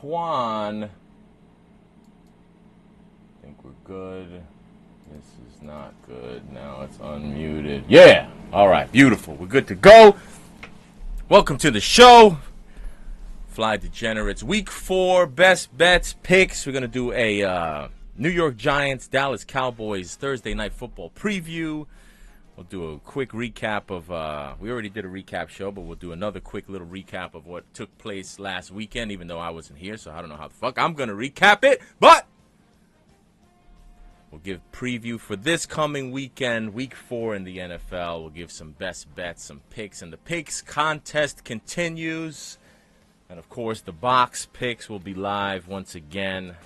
Juan. I think we're good. This is not good. Now it's unmuted. Yeah. All right. Beautiful. We're good to go. Welcome to the show. Fly Degenerates. Week 4. Best bets, picks. We're going to do a New York Giants, Dallas Cowboys Thursday Night Football preview. We'll do a quick recap of, we already did a recap show, but we'll do another quick little recap of what took place last weekend, even though I wasn't here, so I don't know how the fuck I'm going to recap it, but we'll give preview for this coming weekend, week 4 in the NFL. We'll give some best bets, some picks, and the picks contest continues. And, of course, the box picks will be live once again,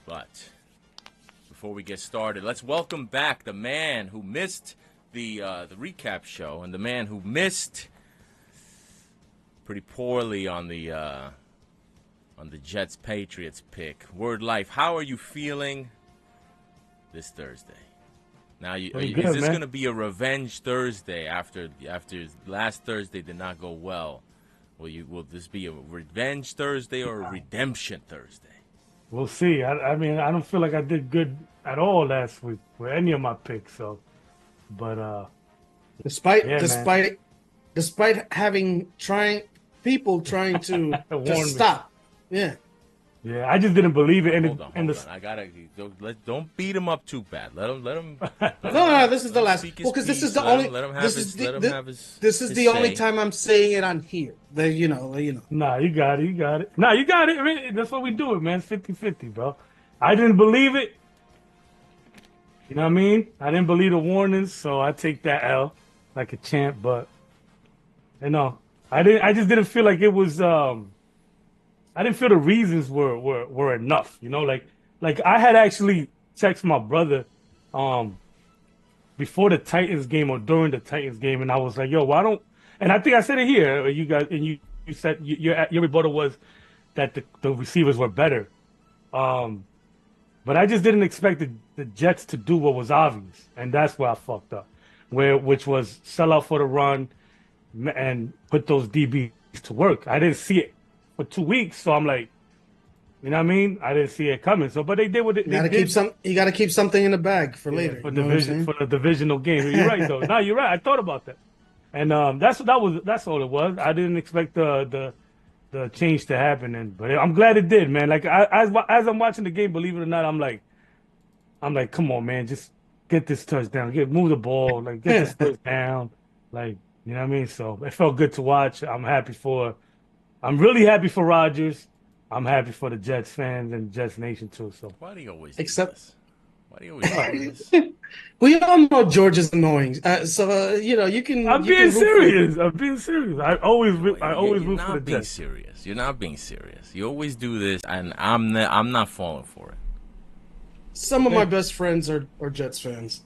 but before we get started, let's welcome back the man who missed the recap show and the man who missed pretty poorly on the Jets Patriots pick. Word Life, how are you feeling this Thursday? Now, is this going to be a revenge Thursday after last Thursday did not go well? Will this be a revenge Thursday or a redemption Thursday? We'll see. I mean, I don't feel like I did good at all last week with any of my picks. So, but despite having people trying to stop, yeah, I just didn't believe it. Hold on. I gotta don't beat him up too bad. Let him. No. This is the last. Well, because this is the only. This is the only time I'm saying it on here. You know. Nah, you got it. Nah, you got it. I mean, that's what we do, it, man. It's 50-50, bro. I didn't believe it. You know what I mean? I didn't believe the warnings, so I take that L like a champ. But I just didn't feel like it was. I didn't feel the reasons were enough. You know, like I had actually texted my brother before the Titans game or during the Titans game, and I was like, yo, why don't? And I think I said it here. You guys, and you said your rebuttal was that the receivers were better. But I just didn't expect the Jets to do what was obvious, and that's where I fucked up. Which was sell out for the run and put those DBs to work. I didn't see it for 2 weeks, so I'm like, you know what I mean? I didn't see it coming. So, but they did what they did. You got to keep something in the bag for later. For the divisional game. You're right, though. No, you're right. I thought about that. And that's all it was. I didn't expect the change to happen, but I'm glad it did, man. Like as I'm watching the game, believe it or not, I'm like, come on, man, just get this touchdown, move the ball, like get this touchdown, like you know what I mean. So it felt good to watch. I'm really happy for Rodgers. I'm happy for the Jets fans and Jets Nation too. So why do you always do this? We all know George is annoying. You can. I'm being serious. I always root for the Jets. You're not being serious. You always do this, and I'm not falling for it. Some of my best friends are Jets fans.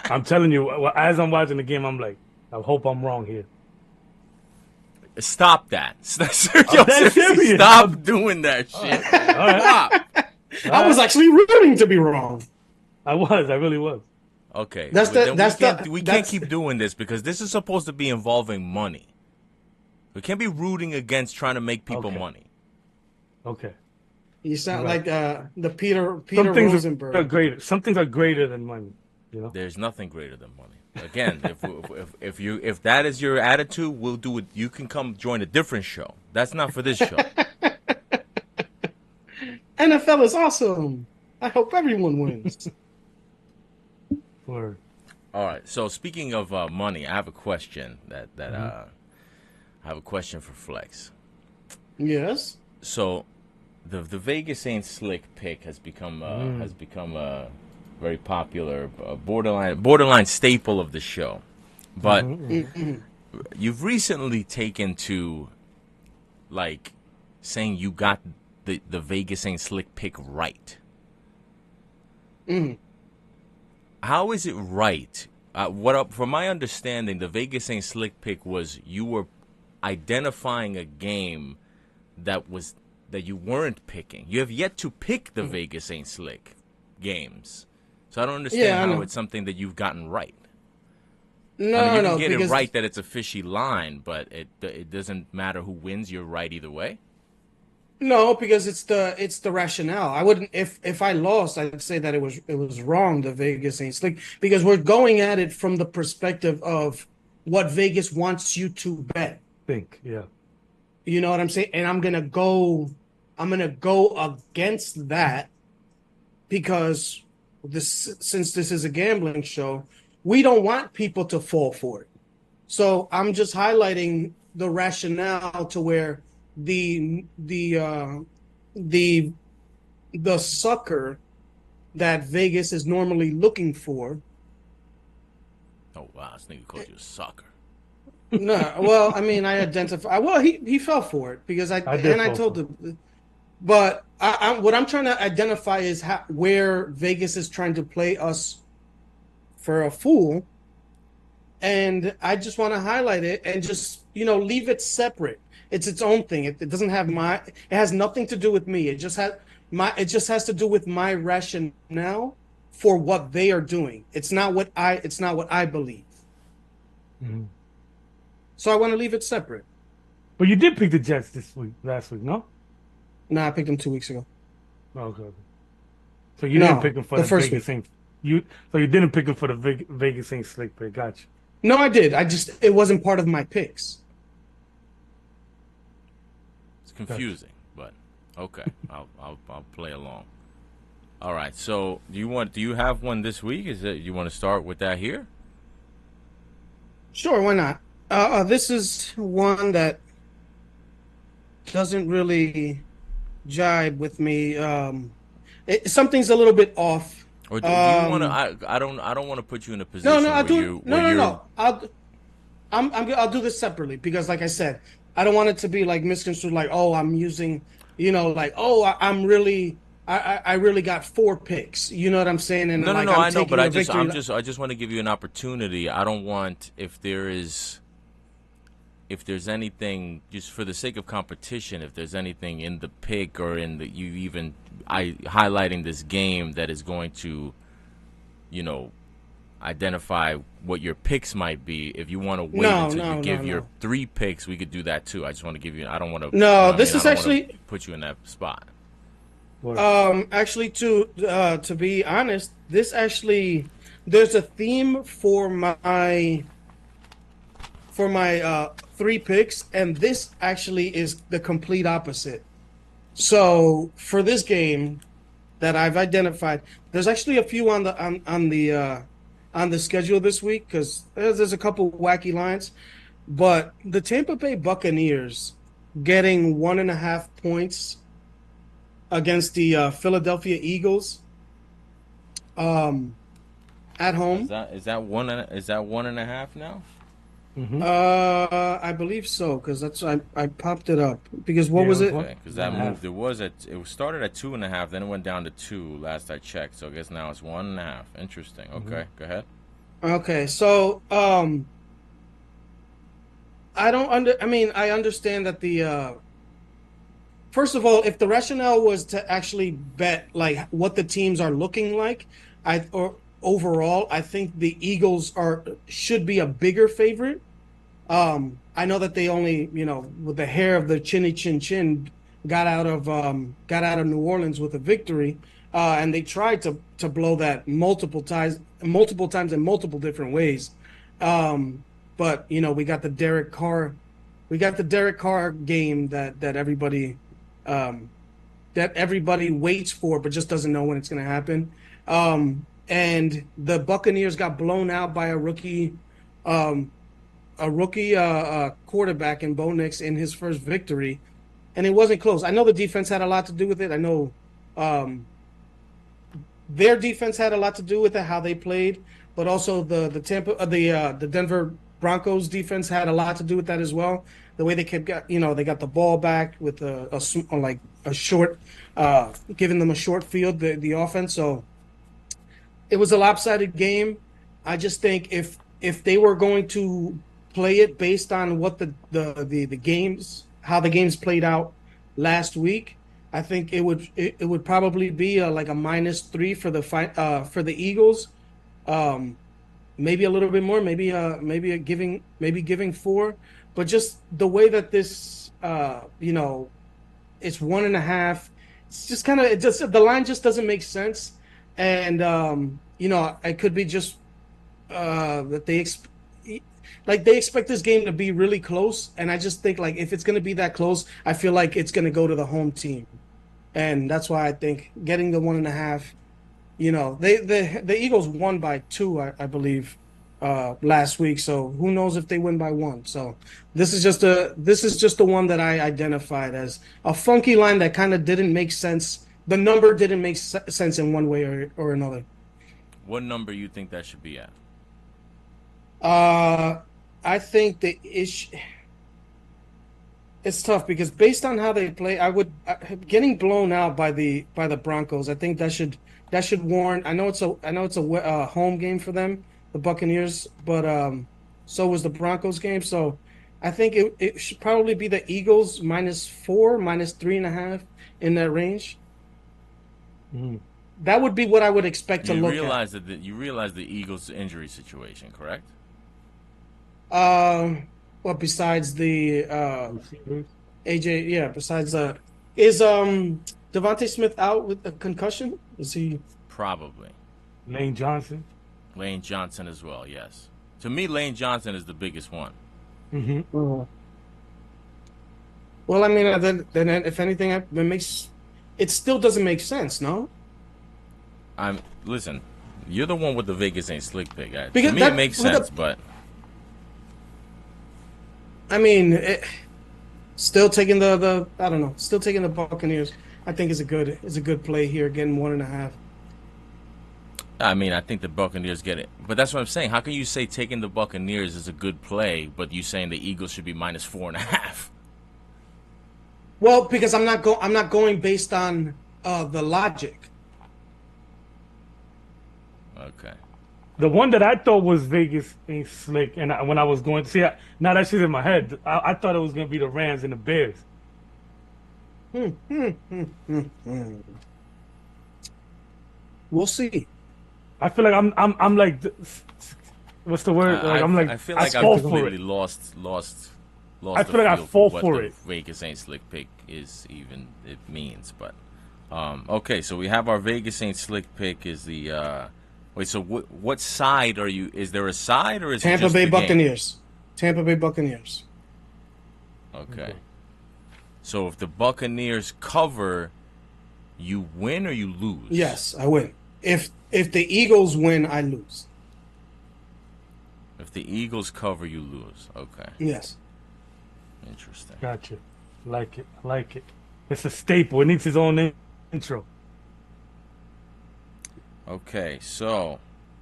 I'm telling you, as I'm watching the game, I'm like, I hope I'm wrong here. Stop that. Seriously, stop doing that shit. Stop. I was actually rooting to be wrong. I really was. Okay. We can't keep doing this because this is supposed to be involving money. We can't be rooting against trying to make people money. Okay. You sound like the Peter Rosenberg. Some things are greater than money. You know, there's nothing greater than money. Again, if that is your attitude, we'll do it. You can come join a different show. That's not for this show. NFL is awesome. I hope everyone wins. Word. All right. So speaking of money, I have a question I have a question for Flex. Yes. So the Vegas ain't slick pick has become a very popular borderline staple of the show. But you've recently taken to like saying you got the Vegas ain't slick pick right. How is it right? From my understanding, the Vegas ain't slick pick was you were identifying a game that you weren't picking. You have yet to pick the Vegas ain't slick games, so I don't understand how it's something that you've gotten right. No, I mean, you no, can get because it right that it's a fishy line, but it doesn't matter who wins. You're right either way. no, because it's the rationale. I wouldn't if I lost, I'd say that it was wrong. The Vegas ain't slick because we're going at it from the perspective of what Vegas wants you to bet. Yeah. You know what I'm saying? And I'm gonna go against that because since this is a gambling show, we don't want people to fall for it. So I'm just highlighting the rationale to where the sucker that Vegas is normally looking for. Oh wow, this nigga called you a sucker. No, well, I mean, I identify. Well, he fell for it because I told him. But what I'm trying to identify is where Vegas is trying to play us for a fool, and I just want to highlight it and just leave it separate. It's its own thing. It doesn't have it has nothing to do with me. It just has to do with my rationale for what they are doing. It's not what I believe. Mm-hmm. So I want to leave it separate. But you did pick the Jets last week, no? No, I picked them 2 weeks ago. Oh, okay. So you didn't pick them for the first Vegas week. So you didn't pick them for the Vegas ain't slick pick. Gotcha. No, I did. It wasn't part of my picks. It's confusing, but okay. I'll play along. All right. So do you have one this week? You want to start with that here? Sure, why not? This is one that doesn't really jibe with me. Something's a little bit off. Or do you want to? I don't want to put you in a position No. I'll do this separately because, like I said, I don't want it to be like misconstrued. Like, oh, I'm using, like, oh, I really got 4 picks. You know what I'm saying? And no, like, I know, but I just want to give you an opportunity. I don't want if there's anything, just for the sake of competition, if there's anything in the pick or in the highlighting this game that is going to, identify what your picks might be. If you want to wait until you give your 3 picks, we could do that too. I just want to give you. I don't want to. No, this is actually put you in that spot. Actually, to be honest, this actually there's a theme for my 3 picks, and this actually is the complete opposite. So for this game that I've identified, there's actually a few on the schedule this week because there's a couple wacky lines, but the Tampa Bay Buccaneers getting 1.5 points against the Philadelphia Eagles at home. Is that 1.5 now? Mm-hmm. I believe so because that's I popped it up because what was it? Because that moved. It started at 2.5, then it went down to 2 last I checked. So I guess now it's 1.5. Interesting. Okay, Go ahead. Okay, so I understand that the first of all, if the rationale was to actually bet like what the teams are looking like, overall, I think the Eagles should be a bigger favorite. I know that they only, with the hair of the chinny chin chin, got out of New Orleans with a victory, and they tried to blow that multiple times in multiple different ways. But we got the Derek Carr, game um, that everybody waits for, but just doesn't know when it's going to happen. And the Buccaneers got blown out by um, a rookie quarterback in Bo Nix in his first victory, and it wasn't close. I know the defense had a lot to do with it. I know their defense had a lot to do with it, how they played, but also the Denver Broncos defense had a lot to do with that as well. The way they they got the ball back with a short, giving them a short field, the offense. So it was a lopsided game. I just think if they were going to play it based on what the games, how the games played out last week, I think it would probably be like a -3 for the Eagles. Maybe a little bit more, maybe giving 4, but just the way that this it's 1.5. It's just kind of the line just doesn't make sense, and it could be just that they expect this game to be really close, and I just think like if it's going to be that close, I feel like it's going to go to the home team, and that's why I think getting the 1.5. The Eagles won by 2, I believe, last week. So who knows if they win by 1? So this is just the one that I identified as a funky line that kind of didn't make sense. The number didn't make sense in one way or another. What number you think that should be at? I think it's tough because based on how they play, getting blown out by the Broncos. I think that should warrant. I know it's a home game for them, the Buccaneers, but so was the Broncos game. So I think it should probably be the Eagles -4, -3.5 in that range. Mm. That would be what I would expect to look at. You realize the Eagles' injury situation, correct? Well, besides the AJ, yeah. Besides is Devontae Smith out with a concussion? Is he? Probably. Lane Johnson as well. Yes. To me, Lane Johnson is the biggest one. Mm-hmm. Well, I mean, then if anything, it still doesn't make sense, no? Listen. You're the one with the Vegas ain't slick pick. To me, it makes sense, but I mean, still taking the I don't know, still taking the Buccaneers. I think is a good play here, getting 1.5. I mean, I think the Buccaneers get it, but that's what I'm saying. How can you say taking the Buccaneers is a good play, but you saying the Eagles should be -4.5? Well, because I'm not going based on the logic. Okay. The one that I thought was Vegas ain't slick, and when I was going to see it, now that shit's in my head, I thought it was going to be the Rams and the Bears. We'll see. I feel like I'm like, what's the word? I feel like I've completely lost. I feel like I fall for it. Vegas ain't slick pick is even it means, but okay. So we have our Vegas ain't slick pick is the. Wait, so what side are you? Is there a side or is it just Bay the Buccaneers? Game? Tampa Bay Buccaneers. Okay. So if the Buccaneers cover, you win or you lose? Yes, I win. If the Eagles win, I lose. If the Eagles cover, you lose. Okay. Yes. Interesting. Gotcha. Like it. It's a staple. It needs its own intro. Okay, so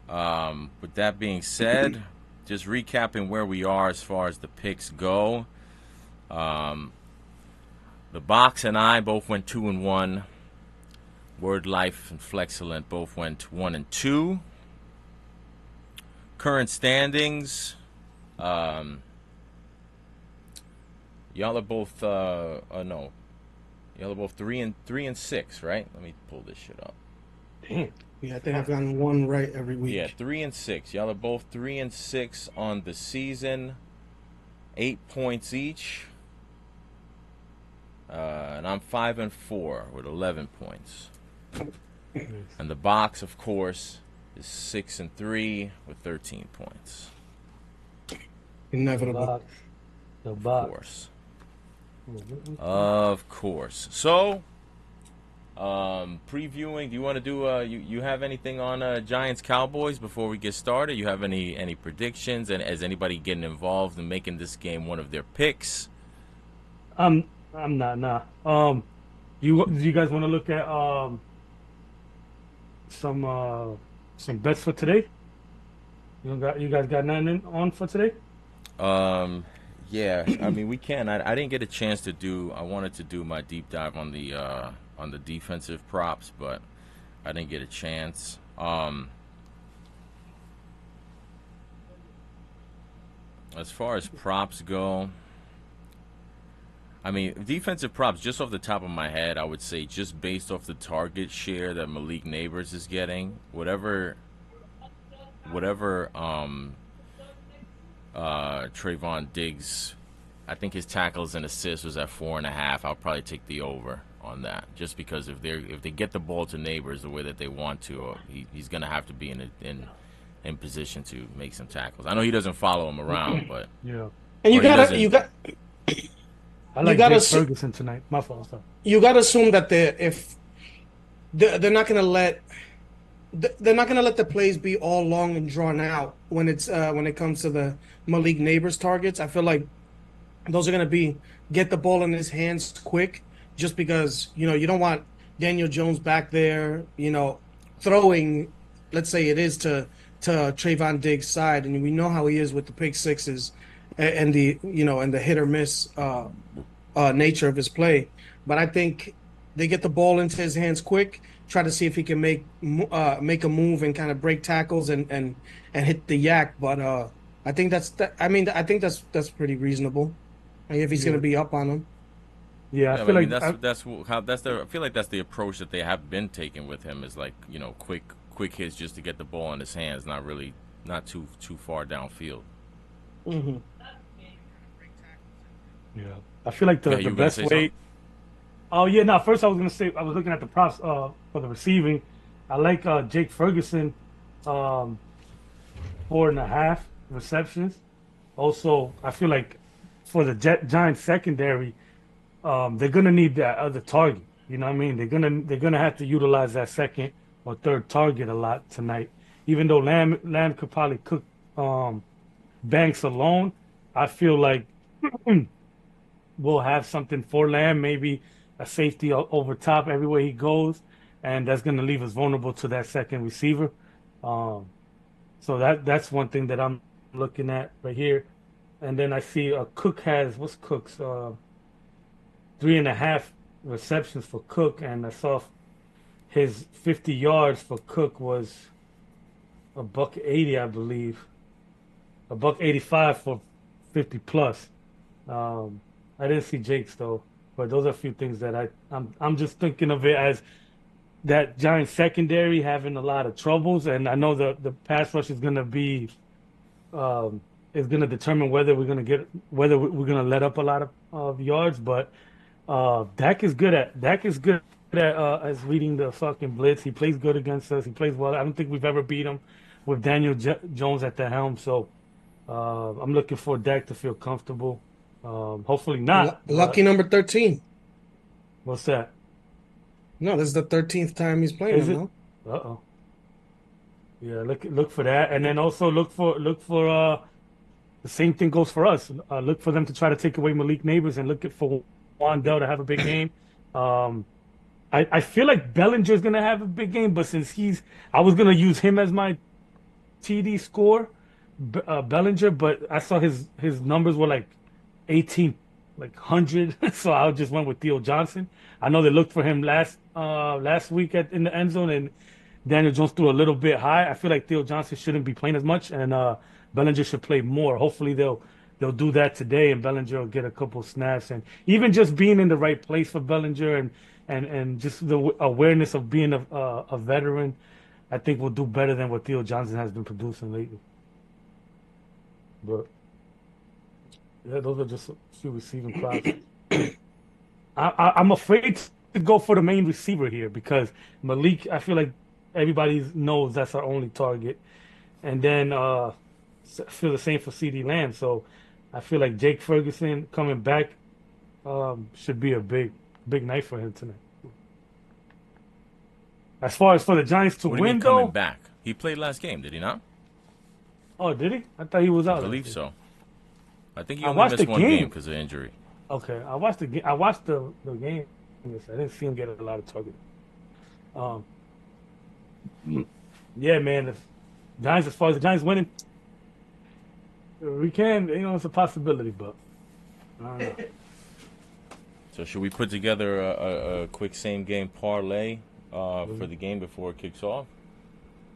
with that being said, just recapping where we are as far as the picks go. The Box and I both went 2-1. Word Life and Flexcellent both went 1-2. Current standings. Y'all are both no. Y'all are both 3 and 6, right? Let me pull this shit up. Damn. Yeah, I think I've gotten one right every week. Yeah, 3 and 6. Y'all are both 3 and 6 on the season. 8 points each. And I'm 5 and 4 with 11 points. And the box, of course, is 6-3 with 13 points. The Inevitable. box. The Of box. course. Of course. So, previewing. Do you want to do? You have anything on Giants Cowboys before we get started? You have any predictions? And is anybody getting involved in making this game one of their picks? I'm not. Nah. Do you guys want to look at some some bets for today? You guys got nothing on for today? Yeah. I mean, we can. I didn't get a chance to do. I wanted to do my deep dive on the defensive props, but I didn't get a chance. As far as props go, I mean, defensive props, just off the top of my head, I would say just based off the target share that Malik Neighbors is getting, whatever Trayvon Diggs, I think his tackles and assists was at 4.5. I'll probably take the over on that, just because if they get the ball to Neighbors the way that they want to, he's gonna have to be in position to make some tackles. I know he doesn't follow him around, but Yeah. And or he doesn't. I you like gotta Jake Ferguson tonight. My fault. Sorry. you gotta assume that they're not gonna let the plays be all long and drawn out when it comes to the Malik Neighbors targets. I feel like those are going to be get the ball in his hands quick, just because you don't want Daniel Jones back there, throwing. Let's say it is to Trayvon Diggs' side, and we know how he is with the pick sixes and the hit or miss nature of his play. But I think they get the ball into his hands quick, try to see if he can make a move and kind of break tackles and hit the yak. But I think I mean, I think that's pretty reasonable if he's going to be up on him. Yeah, I Yeah, feel I mean like I feel like that's the approach that they have been taking with him, is like, quick hits just to get the ball in his hands, not too far downfield. Mm-hmm. yeah, I feel like Yeah, the you were gonna best say way. something? Oh yeah, no. First, I was gonna say I was looking at the props for the receiving. I like Jake Ferguson, 4.5 receptions. Also, I feel like for the Giants secondary, they're gonna need that other target. You know what I mean? They're gonna have to utilize that second or third target a lot tonight. Even though Lamb could probably cook um, Banks alone, I feel like we'll have something for Lamb, maybe a safety over top everywhere he goes, and that's gonna leave us vulnerable to that second receiver. Um, so that's one thing that I'm looking at right here. And then I see Cook has what's Cook's 3.5 receptions for Cook, and I saw his 50 yards for Cook was a buck 80, I believe, a buck 85 for 50 plus. Um, I didn't see Jake's though, but those are a few things that I'm just thinking of it as that Giant secondary having a lot of troubles, and I know the pass rush um, is gonna determine whether we're gonna let up a lot of yards, but Dak is good at as reading the fucking blitz. He plays good against us. He plays well. I don't think we've ever beat him with Daniel Jones at the helm. So I'm looking for Dak to feel comfortable. Hopefully not. Lucky But number 13. what's that? No, this is the 13th time he's playing Is him. it? No, Uh-oh. Yeah, look for that, and then also look for the same thing goes for us. Look for them to try to take away Malik Neighbors and look for Wandell to have a big game. Um, I feel like Bellinger's gonna have a big game, but since I was gonna use him as my TD score, Bellinger, but I saw his numbers were like 18, like 100, so I just went with Theo Johnson. I know they looked for him last week in the end zone, and Daniel Jones threw a little bit high. I feel like Theo Johnson shouldn't be playing as much, and Bellinger should play more. Hopefully they'll do that today, and Bellinger will get a couple snaps, and even just being in the right place for Bellinger and just the awareness of being a veteran, I think will do better than what Theo Johnson has been producing lately. But yeah, those are just a few receiving props. I'm afraid to go for the main receiver here because Malik, I feel like everybody knows that's our only target. And then I feel the same for CD Lamb. So I feel like Jake Ferguson coming back should be a big night for him tonight. As far as for the Giants to What do you win, mean coming though, back? He played last game, did he not? oh, did he? I thought he was I out. believe so. I think he I only watched missed the one game. game because of injury. Okay, I watched the game. I watched the game. I didn't see him get a lot of target. Yeah, man. If Giants, as far as the Giants winning, we can. It's a possibility, but I don't know. So should we put together a quick same game parlay for the game before it kicks off?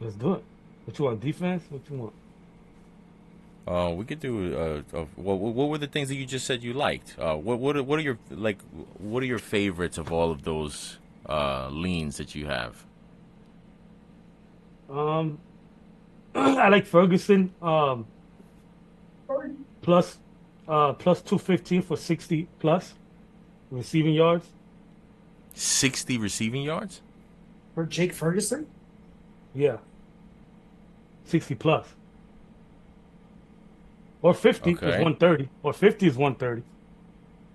Let's do it. What you want? Defense? What you want? We could do. What were the things that you just said you liked? What are your What are your favorites of all of those leans that you have? I like Ferguson. Plus 215 for 60 plus receiving yards. 60 receiving yards for Jake Ferguson. Yeah. 60 plus. Or 50 is 130. Or 50 is 130.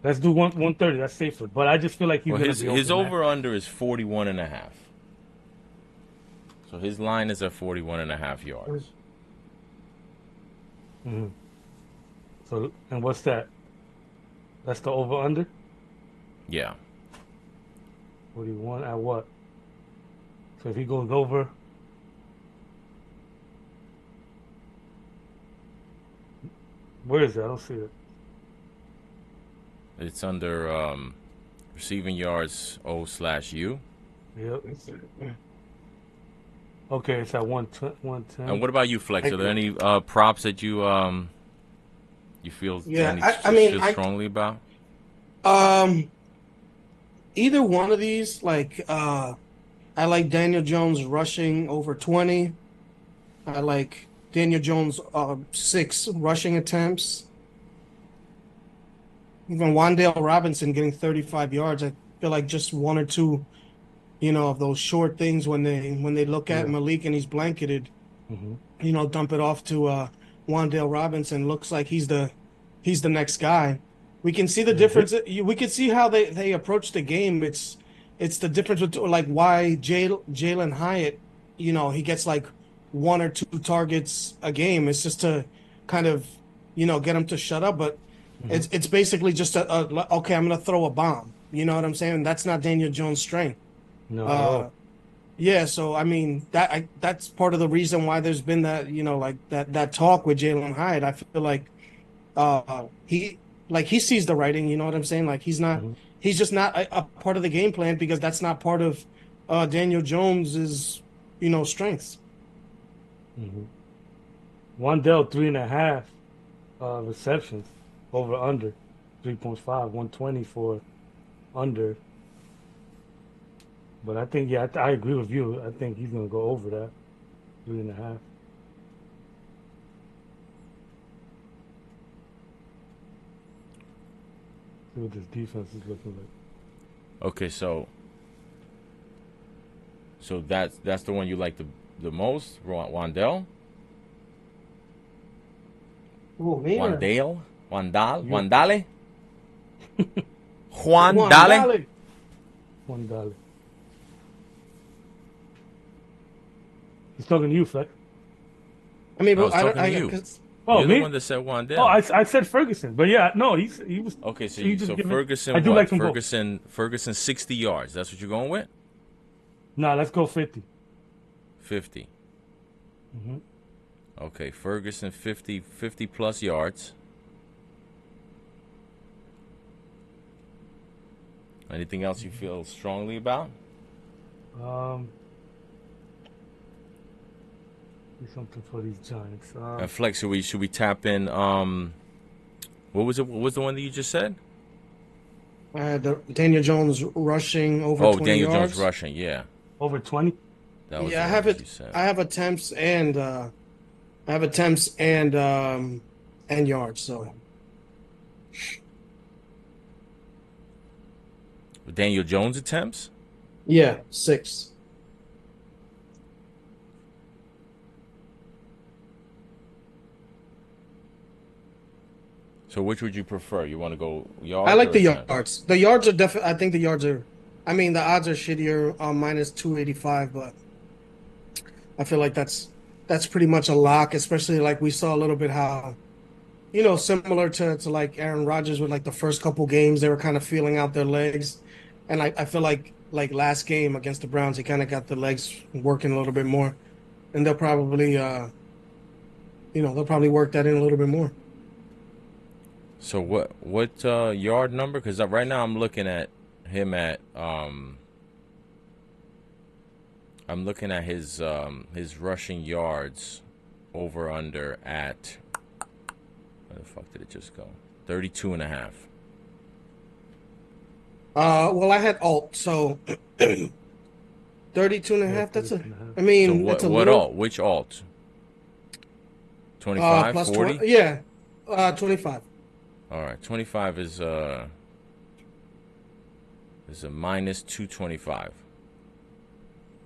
Let's do 130. That's safer. But I just feel like his over-under is 41.5. So his line is at 41.5 yards. Mm-hmm. So, and what's that? That's the over-under? Yeah. 41 at what? So if he goes over... Where is it? I don't see it. It's under receiving yards O/U. Yep. Okay, it's at 110. And what about you, Flex? Are there any props that you feel strongly about? Either one of these, I like Daniel Jones rushing over 20. I like Daniel Jones 6 rushing attempts. Even Wan'Dale Robinson getting 35 yards. I feel like just one or two, of those short things when they look at Malik and he's blanketed, dump it off to Wan'Dale Robinson. Looks like he's the next guy. We can see the difference. We can see how they approach the game. It's the difference between why Jalen Hyatt, he gets like 1 or 2 targets a game. It's just to kind of, get him to shut up. But it's basically just okay, I'm going to throw a bomb. You know what I'm saying? That's not Daniel Jones' strength. No. Yeah. So I mean that's part of the reason why there's been that that talk with Jalen Hyatt. I feel like he sees the writing. You know what I'm saying? Like he's just not a part of the game plan because that's not part of Daniel Jones's strengths. Wan'Dale 3.5 receptions over under 3.5 120 for under. But I think I agree with you. I think he's gonna go over that 3.5. See what this defense is looking like. Okay, so that's the one you like the most, Wan'Dale? Oh, man. Wan'Dale? Wandale? Juan Dale. He's talking to you, Fleck. I mean, I was talking to you. You're the one that said Wan'Dale. Oh, I said Ferguson, but yeah, no, he was okay. So Ferguson. I do like him Ferguson 60 yards. That's what you're going with? No, let's go 50. 50. Okay, Ferguson 50 plus yards. Anything else you feel strongly about? Something for these Giants. And Flex, should we tap in? What was it? What was the one that you just said? The Daniel Jones rushing over 20 Daniel yards. Jones rushing, yeah. Over 20? I have it. I have attempts and yards. So Daniel Jones attempts? Yeah, 6. So which would you prefer? You want to go I yards like or the attempts? yards. The yards are definitely. I think the yards are. I mean, the odds are shittier on minus 285, but I feel like that's pretty much a lock. Especially like we saw a little bit how, similar to like Aaron Rodgers with like the first couple games, they were kind of feeling out their legs, and I feel like last game against the Browns, he kind of got the legs working a little bit more, and they'll probably work that in a little bit more. So what yard number? Because right now I'm looking at him at I'm looking at his rushing yards over under at, where the fuck did it just go? 32.5. Well, I had alt, so 32 and a Yeah, half. That's 32 and a half. I So mean, it's a what little alt? Which alt? 25, plus 40? 20. Yeah, 25. All right, 25 is a minus 225.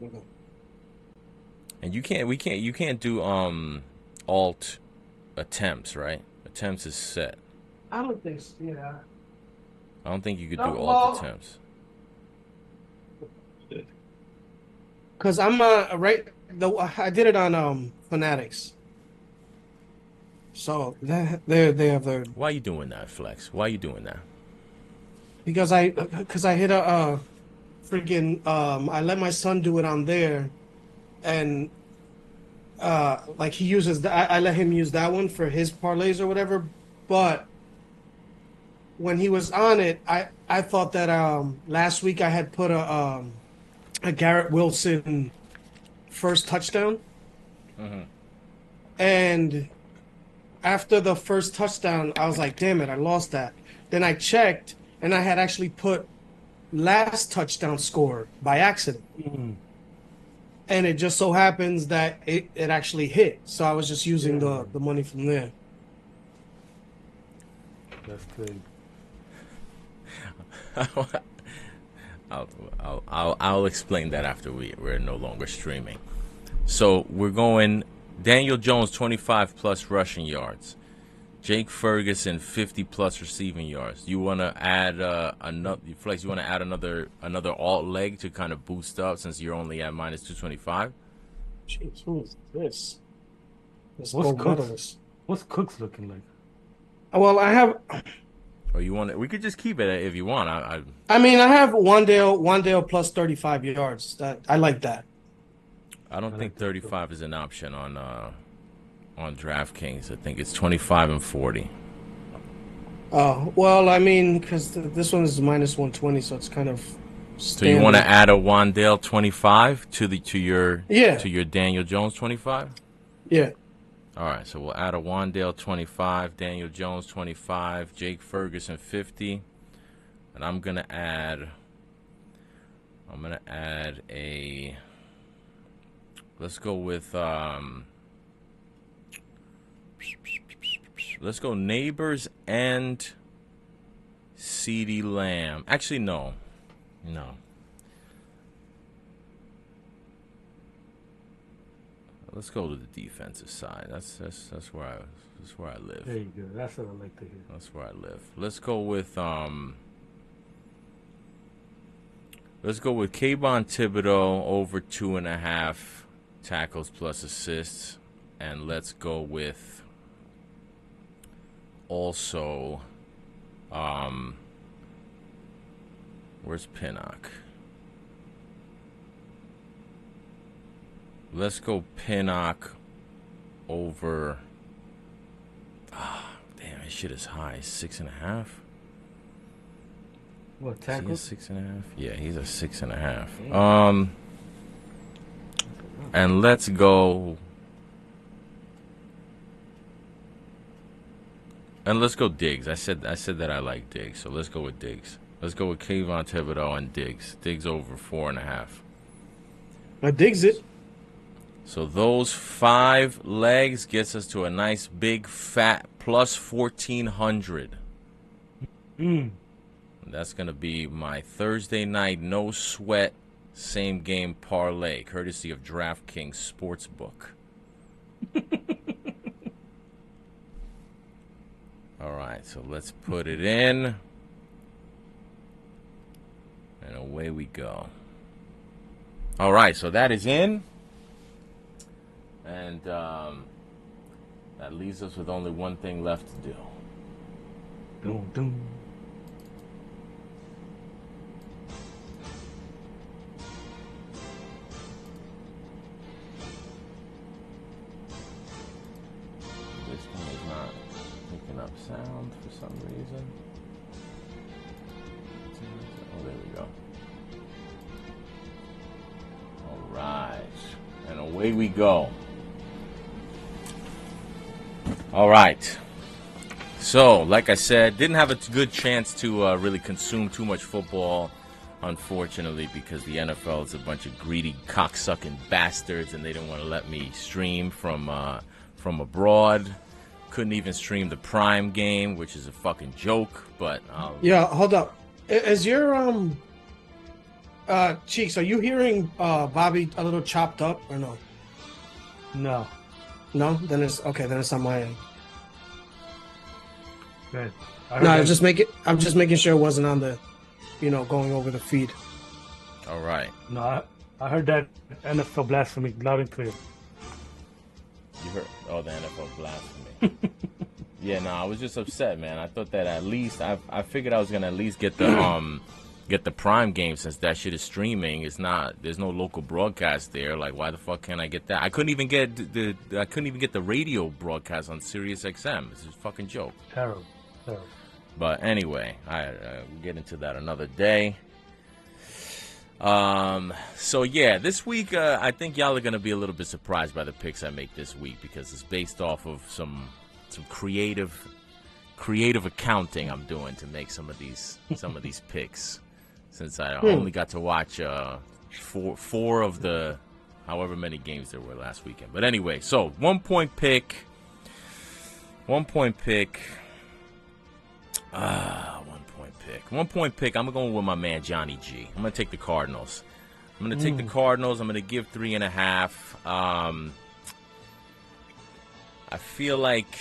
Okay. And you can't do alt attempts, right? Attempts is set. I don't think so. Yeah. I don't think you could No, do alt well, attempts. because I'm I did it on Fanatics, so they have their Why are you doing that, Flex? Why are you doing that? because I hit a freaking I let my son do it on there, and like he uses I let him use that one for his parlays or whatever, but when he was on it, I thought that last week I had put a Garrett Wilson first touchdown, and after the first touchdown, I was like, damn it, I lost that. Then I checked, and I had actually put last touchdown score by accident. And it just so happens that it actually hit. So I was just using the money from there. That's good. I'll explain that after we're no longer streaming. So we're going Daniel Jones 25 plus rushing yards, Jake Ferguson 50 plus receiving yards. You want to add another Flex? You want to add another alt leg to kind of boost up since you're only at minus 225. Jeez, who is this? What's Cooks looking like? Well, I have. Or you want it? We could just keep it if you want. I mean, I have Wandale plus 35 yards. That I like that. I don't think 35 is an option on DraftKings. I think it's 25 and 40. Oh well, I mean, because this one is minus 120, so it's kind of. Standard. So you want to add a Wandale 25 to your Daniel Jones 25? Yeah. All right, so we'll add a Wandale 25, Daniel Jones 25, Jake Ferguson 50, and I'm gonna add a. Let's go with let's go Neighbors and CeeDee Lamb. Actually, no. Let's go to the defensive side. That's where I live. There you go. That's what I like to hear. That's where I live. Let's go with Kayvon Thibodeau over 2.5 tackles plus assists, and let's go with also where's Pinnock? Let's go Pinnock over. Damn, his shit is high. 6.5. What, tackles? 6.5. Yeah, he's a 6.5. And let's go. And let's go Diggs. I said that I like Diggs, so let's go with Diggs. Let's go with Kayvon Thibodeau and Diggs. Diggs over 4.5. I digs it. So those 5 legs gets us to a nice big fat plus 1,400. That's going to be my Thursday night no sweat same game parlay, courtesy of DraftKings Sportsbook. All right, so let's put it in. And away we go. All right, so that is in. And that leaves us with only one thing left to do. Doom, doom. This thing is not picking up sound for some reason. Oh, there we go. All right. And away we go. All right. So, like I said, didn't have a good chance to really consume too much football, unfortunately, because the NFL is a bunch of greedy, cocksucking bastards, and they didn't want to let me stream from abroad. Couldn't even stream the Prime game, which is a fucking joke. But yeah, hold up. Is your Cheeks? Are you hearing Bobby a little chopped up or no? No. No, then it's okay. Then it's on my end. Good. No, I'm just making sure it wasn't on the, going over the feed. All right. No, I heard that NFL blasphemy loud and clear. You heard? Oh, the NFL blasphemy. Yeah, no, I was just upset, man. I thought that at least I figured I was gonna at least get the Prime game, since that shit is streaming. There's no local broadcast there. Like, why the fuck can't I get that? I couldn't even get the radio broadcast on Sirius XM. It's a fucking joke. Terrible. But anyway, we'll get into that another day. So yeah, this week I think y'all are gonna be a little bit surprised by the picks I make this week, because it's based off of some creative accounting I'm doing to make some of these picks, since I only got to watch four of the however many games there were last weekend. But anyway, so 1 point pick. 1 point pick. 1 point pick. I'm going with my man Johnny G. I'm going to take the Cardinals. I'm going to take the Cardinals. I'm going to give 3.5. I feel like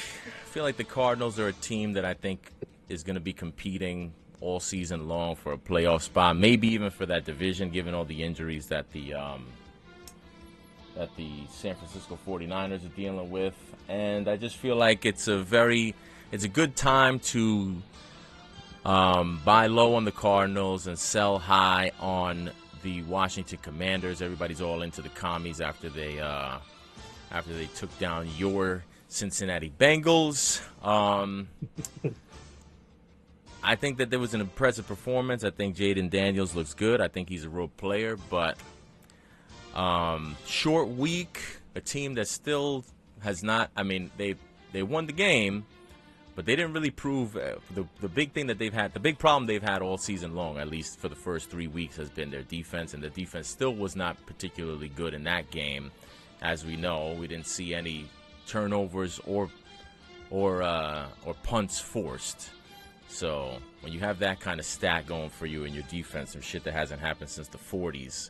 the Cardinals are a team that I think is going to be competing all season long for a playoff spot, maybe even for that division, given all the injuries that the San Francisco 49ers are dealing with. And I just feel like it's a good time to buy low on the Cardinals and sell high on the Washington Commanders. Everybody's all into the commies after they took down your Cincinnati Bengals. I think that there was an impressive performance. I think Jaden Daniels looks good. I think he's a real player, but short week, a team that still has not. I mean, they won the game, but they didn't really prove the big thing that they've had. The big problem they've had all season long, at least for the first 3 weeks, has been their defense, and the defense still was not particularly good in that game. As we know, we didn't see any turnovers or punts forced. So when you have that kind of stat going for you in your defense, some shit that hasn't happened since the 40s,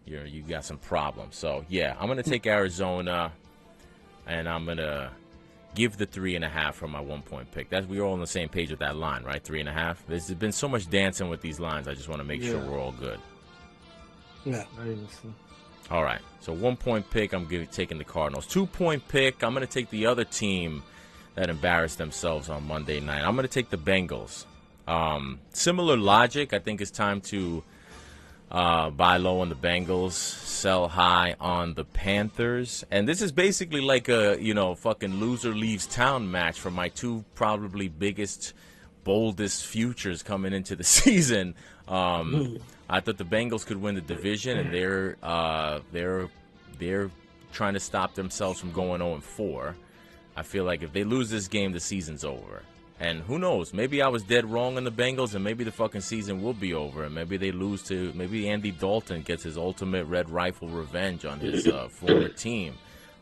you got some problems. So yeah, I'm gonna take Arizona, and I'm gonna give the 3.5 for my 1 point pick. We're all on the same page with that line, right? 3.5. There's been so much dancing with these lines. I just want to make sure we're all good. Yeah. All right. So 1 point pick, I'm taking the Cardinals. 2 point pick, I'm going to take the other team that embarrassed themselves on Monday night. I'm going to take the Bengals. Similar logic. I think it's time to buy low on the Bengals, sell high on the Panthers. And this is basically like a, fucking loser leaves town match for my two probably biggest, boldest futures coming into the season. I thought the Bengals could win the division, and they're trying to stop themselves from going 0-4. I feel like if they lose this game, the season's over. And who knows? Maybe I was dead wrong on the Bengals, and maybe the fucking season will be over, and maybe they lose to maybe Andy Dalton gets his ultimate red rifle revenge on his former team.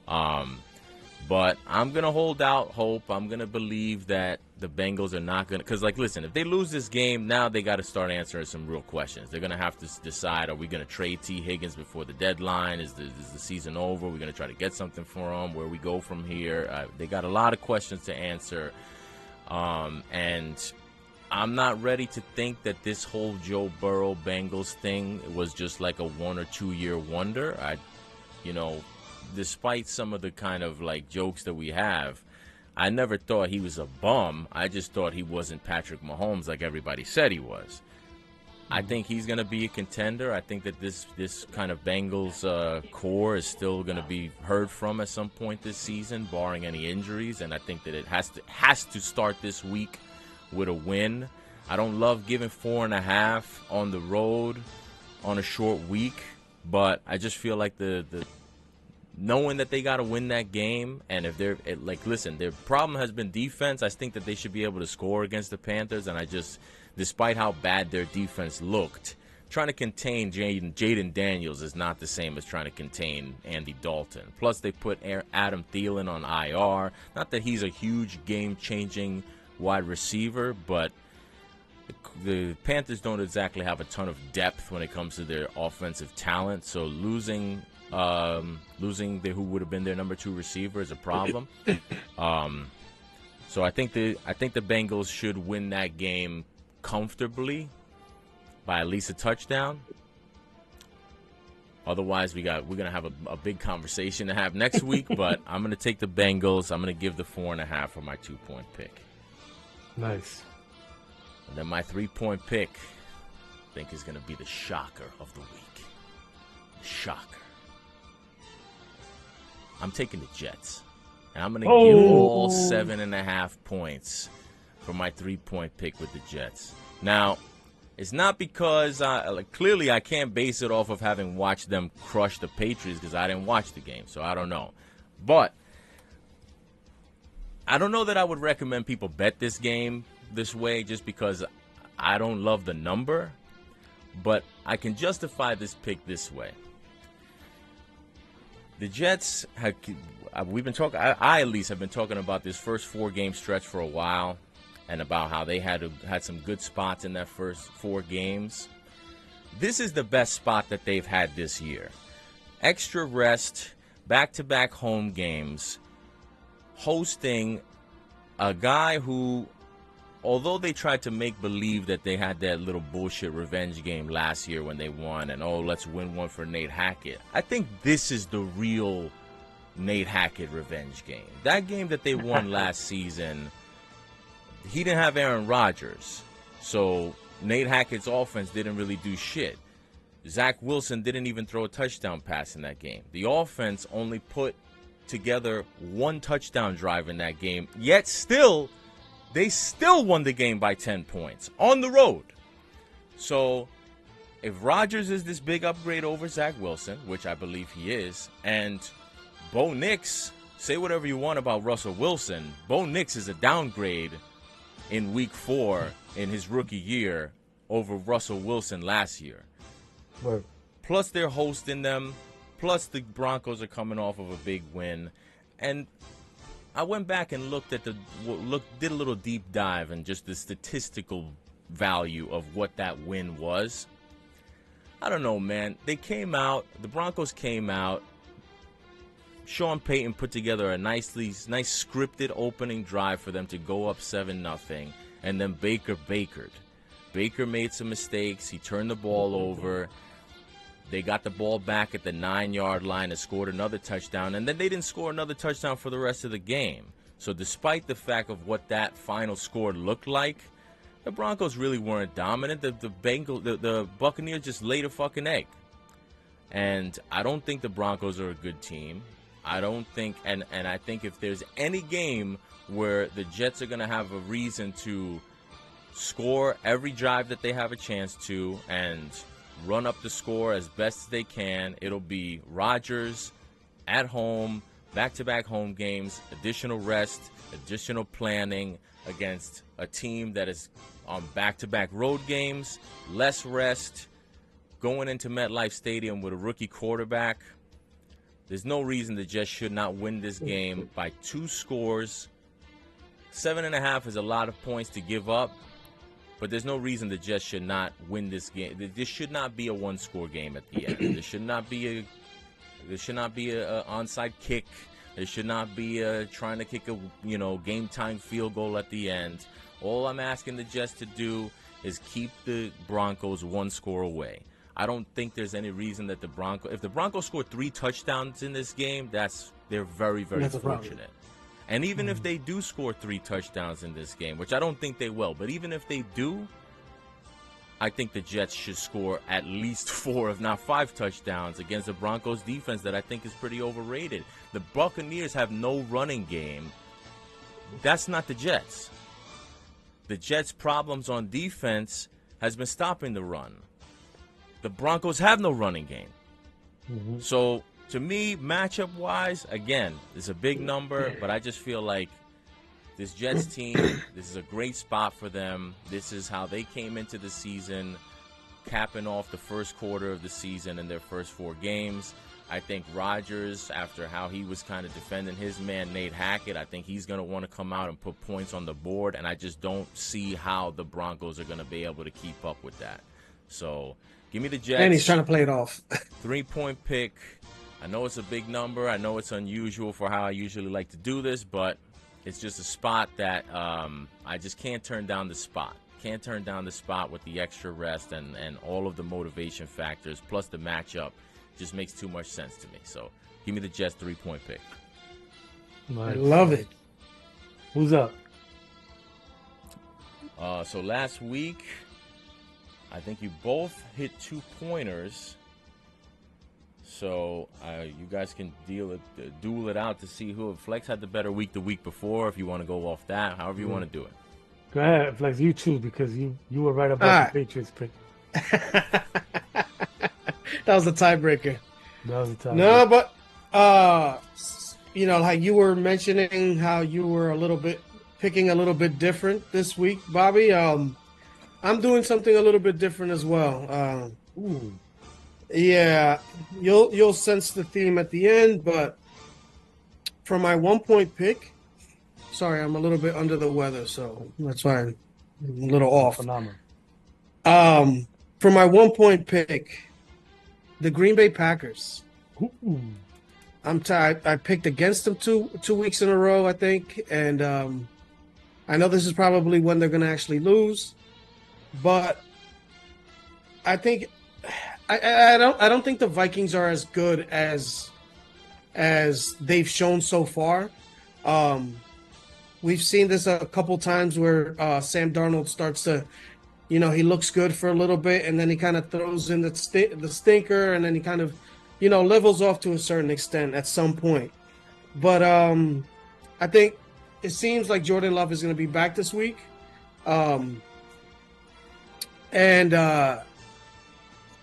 But I'm gonna hold out hope. I'm gonna believe that the Bengals are not going to, because, like, listen, if they lose this game, now they got to start answering some real questions. They're going to have to decide, are we going to trade T. Higgins before the deadline? Is the season over? We're going to try to get something for him? Where we go from here? They got a lot of questions to answer. And I'm not ready to think that this whole Joe Burrow Bengals thing was just like a 1 or 2 year wonder. Despite some of the kind of like jokes that we have, I never thought he was a bum. I just thought he wasn't Patrick Mahomes like everybody said he was. I think he's going to be a contender. I think that this kind of Bengals core is still going to be heard from at some point this season, barring any injuries. And I think that it has to start this week with a win. I don't love giving 4.5 on the road on a short week, but I just feel like the knowing that they got to win that game, and if they're listen, their problem has been defense. I think that they should be able to score against the Panthers, and I just, despite how bad their defense looked, trying to contain Jaden Daniels is not the same as trying to contain Andy Dalton. Plus, they put Adam Thielen on IR. Not that he's a huge game-changing wide receiver, but the Panthers don't exactly have a ton of depth when it comes to their offensive talent, so losing who would have been their number 2 receiver is a problem. So I think the Bengals should win that game comfortably by at least a touchdown. Otherwise, we're gonna have a big conversation to have next week. But I'm gonna take the Bengals. I'm gonna give the 4.5 for my 2-point pick. Nice. And then my 3-point pick, I think, is gonna be the shocker of the week. Shocker. I'm taking the Jets, and I'm going to give all 7.5 points for my 3-point pick with the Jets. Now, it's not because clearly I can't base it off of having watched them crush the Patriots because I didn't watch the game, so I don't know. But I don't know that I would recommend people bet this game this way just because I don't love the number, but I can justify this pick this way. The Jets we've been talking. I at least have been talking about this first 4-game stretch for a while, and about how they had some good spots in that first 4 games. This is the best spot that they've had this year. Extra rest, back-to-back home games, hosting a guy who, although they tried to make believe that they had that little bullshit revenge game last year when they won, and let's win one for Nate Hackett, I think this is the real Nate Hackett revenge game. That game that they won last season, he didn't have Aaron Rodgers, so Nate Hackett's offense didn't really do shit. Zach Wilson didn't even throw a touchdown pass in that game. The offense only put together 1 touchdown drive in that game, yet they still won the game by 10 points on the road. So if Rodgers is this big upgrade over Zach Wilson, which I believe he is, and Bo Nix, say whatever you want about Russell Wilson, Bo Nix is a downgrade in week 4 in his rookie year over Russell Wilson last year. Right. Plus they're hosting them, plus the Broncos are coming off of a big win. And I went back and did a little deep dive in just the statistical value of what that win was. I don't know, man. The Broncos came out. Sean Payton put together a nice scripted opening drive for them to go up 7-0, and then Baker bakered. Baker made some mistakes. He turned the ball over. They got the ball back at the 9-yard line and scored another touchdown, and then they didn't score another touchdown for the rest of the game. So despite the fact of what that final score looked like, the Broncos really weren't dominant. The Buccaneers just laid a fucking egg. And I don't think the Broncos are a good team. I don't think, and I think if there's any game where the Jets are going to have a reason to score every drive that they have a chance to and run up the score as best as they can, it'll be Rodgers at home, back-to-back home games, additional rest, additional planning against a team that is on back-to-back road games, less rest, going into MetLife Stadium with a rookie quarterback. There's no reason the Jets should not win this game by 2 scores 7.5 is a lot of points to give up, but there's no reason the Jets should not win this game. This should not be a one-score game at the end. There should not be a onside kick. There should not be trying to kick a game-time field goal at the end. All I'm asking the Jets to do is keep the Broncos one score away. I don't think there's any reason that if the Broncos score 3 touchdowns in this game, they're very, very fortunate. And even if they do score 3 touchdowns in this game, which I don't think they will, but even if they do, I think the Jets should score at least 4, if not 5 touchdowns against the Broncos defense that I think is pretty overrated. The Buccaneers have no running game. That's not the Jets. The Jets' problems on defense has been stopping the run. The Broncos have no running game. Mm-hmm. So, to me, matchup-wise, again, it's a big number, but I just feel like this Jets team, this is a great spot for them. This is how they came into the season, capping off the first quarter of the season in their first 4 games. I think Rodgers, after how he was kind of defending his man, Nate Hackett, I think he's going to want to come out and put points on the board, and I just don't see how the Broncos are going to be able to keep up with that. So, give me the Jets. And he's trying to play it off. 3-point pick. I know it's a big number. I know it's unusual for how I usually like to do this, but it's just a spot that I just can't turn down the spot. Can't turn down the spot with the extra rest and all of the motivation factors, plus the matchup. Just makes too much sense to me. So give me the Jets 3-point pick. I love it. Who's up? So last week, I think you both hit 2-pointers. So you guys can duel it out to see who. Flex had the better week the week before. If you want to go off that, however you want to do it. Go ahead, Flex. You choose because you were right about the Patriots pick. That was the tiebreaker. No, but like you were mentioning how you were picking a little bit different this week, Bobby. I'm doing something a little bit different as well. Yeah, you'll sense the theme at the end, but for my 1-point pick, sorry, I'm a little bit under the weather, so that's why I'm a little off. Phenomenal. For my 1-point pick, the Green Bay Packers. Ooh. I picked against them two weeks in a row, I think, and I know this is probably when they're going to actually lose, but I think I don't think the Vikings are as good as they've shown so far. We've seen this a couple times where Sam Darnold starts to, he looks good for a little bit, and then he kind of throws in the stinker, and then he kind of, levels off to a certain extent at some point. But I think it seems like Jordan Love is going to be back this week. And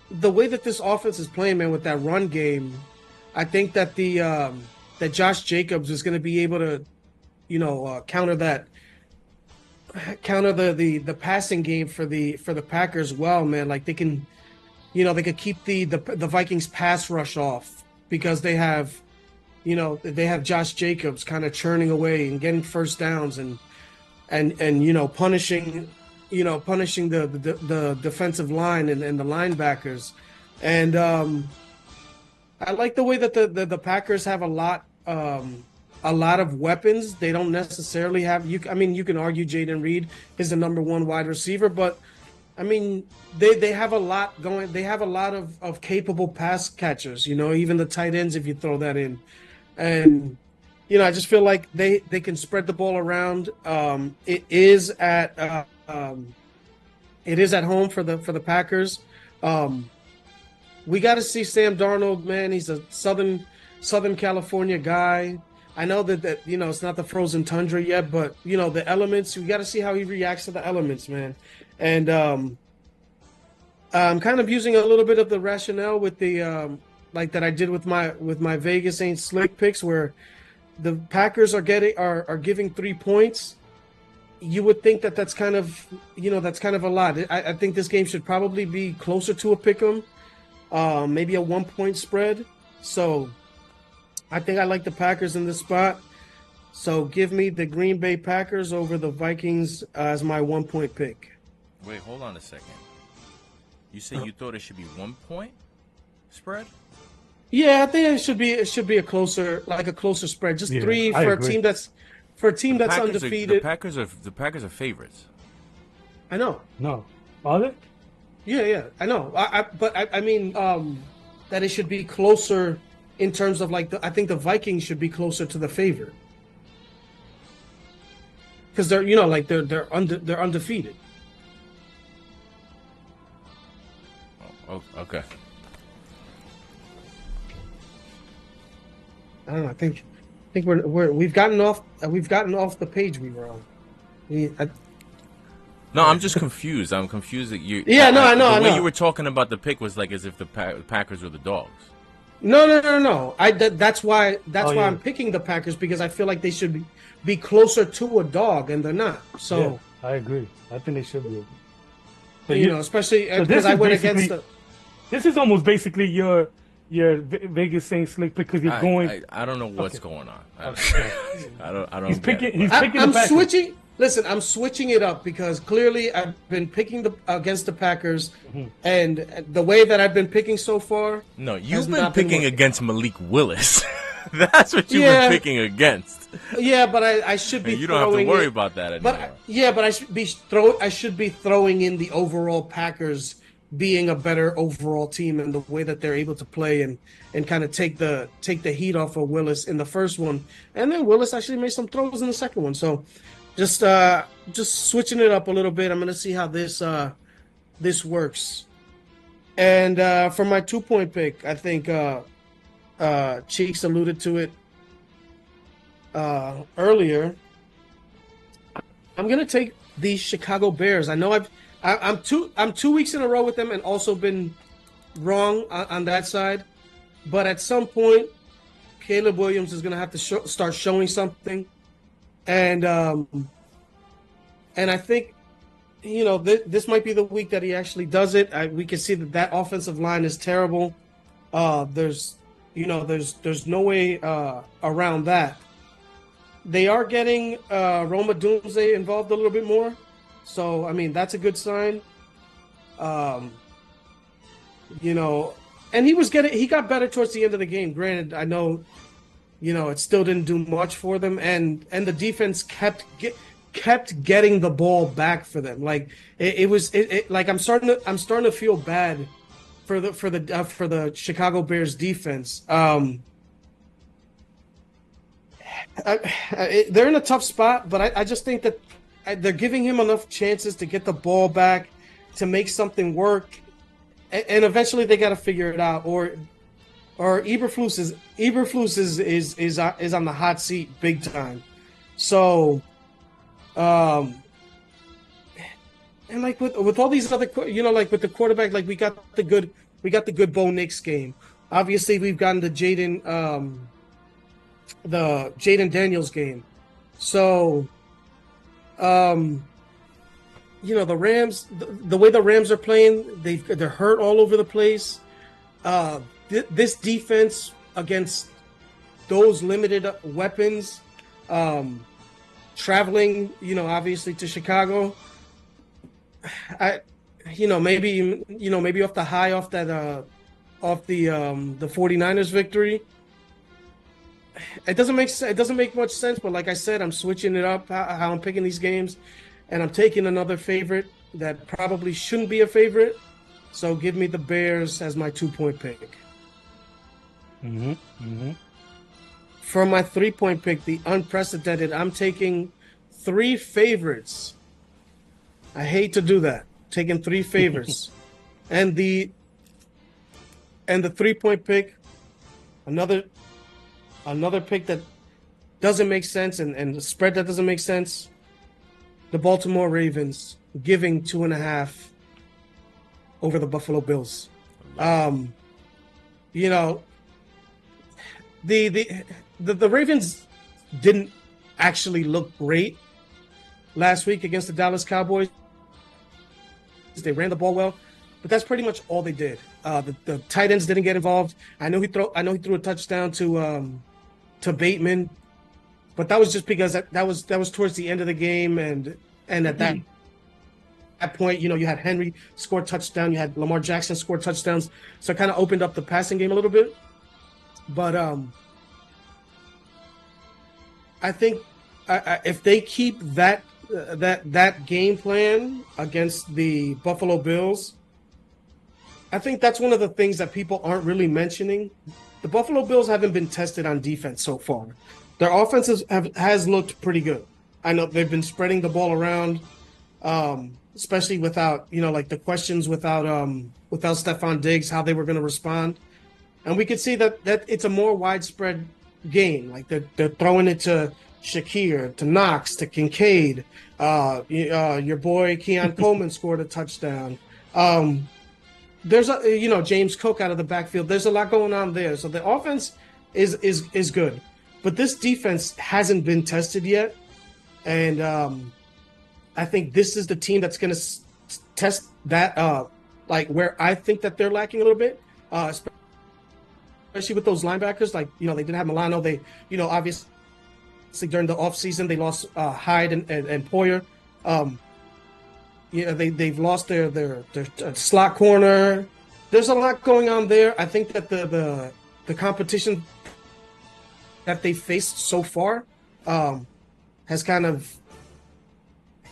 the way that this offense is playing, man, with that run game, I think that that Josh Jacobs is going to be able to, counter the passing game for the Packers well, man. Like they can, they could keep the Vikings pass rush off because they have Josh Jacobs kind of churning away and getting first downs and punishing the defensive line and the linebackers. And I like the way that the Packers have a lot of weapons. They don't necessarily have you can argue Jaden Reed is the number 1 wide receiver, but I mean they have a lot going. They have a lot of capable pass catchers, even the tight ends if you throw that in. And I just feel like they can spread the ball around. It is at home for the Packers. We got to see Sam Darnold, man. He's a Southern California guy. I know that it's not the frozen tundra yet, but the elements. We got to see how he reacts to the elements, man. And I'm kind of using a little bit of the rationale with the like that I did with my Vegas ain't slick picks, where the Packers are giving 3 points. You would think that's kind of a lot. I think this game should probably be closer to a pick'em, maybe a 1-point spread. So I think I like the Packers in this spot. So give me the Green Bay Packers over the Vikings as my 1-point pick. Wait, hold on a second. You said you thought it should be 1 point spread? Yeah, I think it should be a closer spread. Just 3 for a team that's undefeated. The Packers are favorites. I know. No, are they? Yeah, I know. I mean that it should be closer in terms of I think the Vikings should be closer to the favorite because they're undefeated. Oh, okay. I don't know. I think we've gotten off the page we were on. No, I'm just confused. I'm confused that you. Yeah, no, I know. The way you were talking about the pick was like as if the Packers were the dogs. No. That's why I'm picking the Packers, because I feel like they should be closer to a dog, and they're not. So yeah, I agree. I think they should be. But, especially because I went against the. This is almost basically your Vegas saying slick because you're going. I don't know what's going on. I don't. He's picking. I'm switching. Listen, I'm switching it up because clearly I've been picking against the Packers, and the way that I've been picking so far. No, you've been picking against Malik Willis. That's what you've been picking against. Yeah, but I should be. You don't have to worry about that anymore. But I should be throwing in the overall Packers being a better overall team and the way that they're able to play and kind of take the heat off of Willis in the first one, and then Willis actually made some throws in the second one. So just switching it up a little bit. I'm gonna see how this works. And for my 2-point pick, I think Cheeks alluded to it earlier. I'm gonna take the Chicago Bears. I know I'm 2 weeks in a row with them and also been wrong on that side, but at some point, Caleb Williams is gonna have to start showing something, and I think this might be the week that he actually does it. We can see that offensive line is terrible. There's no way around that. They are getting Roma Doomsday involved a little bit more. So, I mean, that's a good sign. And he got better towards the end of the game. Granted, I know, it still didn't do much for them, and the defense kept getting the ball back for them. Like I'm starting to feel bad for the Chicago Bears defense. They're in a tough spot, but I just think that they're giving him enough chances to get the ball back, to make something work, and eventually they got to figure it out. Or Eberflus is on the hot seat big time. So, and like with all these other, like with the quarterback, like we got the good Bo Nix game. Obviously, we've gotten the Jaden Daniels game. So. The Rams, the way the Rams are playing, they're hurt all over the place. This defense against those limited weapons, traveling, obviously to Chicago. Maybe off the high off the 49ers victory. It doesn't make much sense, but like I said, I'm switching it up how I'm picking these games, and I'm taking another favorite that probably shouldn't be a favorite. So give me the Bears as my 2-point pick. For my 3-point pick, the unprecedented, I'm taking 3 favorites. I hate to do that, taking 3 favorites, and the 3-point pick, another pick that doesn't make sense and a spread that doesn't make sense. The Baltimore Ravens giving 2.5 over the Buffalo Bills. The Ravens didn't actually look great last week against the Dallas Cowboys. They ran the ball well, but that's pretty much all they did. The tight ends didn't get involved. I know he threw a touchdown to Bateman, but that was just because that was towards the end of the game, and at that point, you had Henry score touchdown, you had Lamar Jackson score touchdowns, so it kind of opened up the passing game a little bit. But I think if they keep that game plan against the Buffalo Bills, I think that's one of the things that people aren't really mentioning. The Buffalo Bills haven't been tested on defense so far. Their offense has looked pretty good. I know they've been spreading the ball around, especially without, like the questions without Stephon Diggs, how they were going to respond. And we could see that it's a more widespread game. Like they're throwing it to Shakir, to Knox, to Kincaid. Your boy Keon Coleman scored a touchdown. There's James Cook out of the backfield. There's a lot going on there. So the offense is good, but this defense hasn't been tested yet. And I think this is the team that's going to test that, like where I think that they're lacking a little bit, especially with those linebackers. Like, they didn't have Milano. They, obviously during the offseason, they lost Hyde and Poyer. They've lost their slot corner. There's a lot going on there. I think that the competition that they faced so far has kind of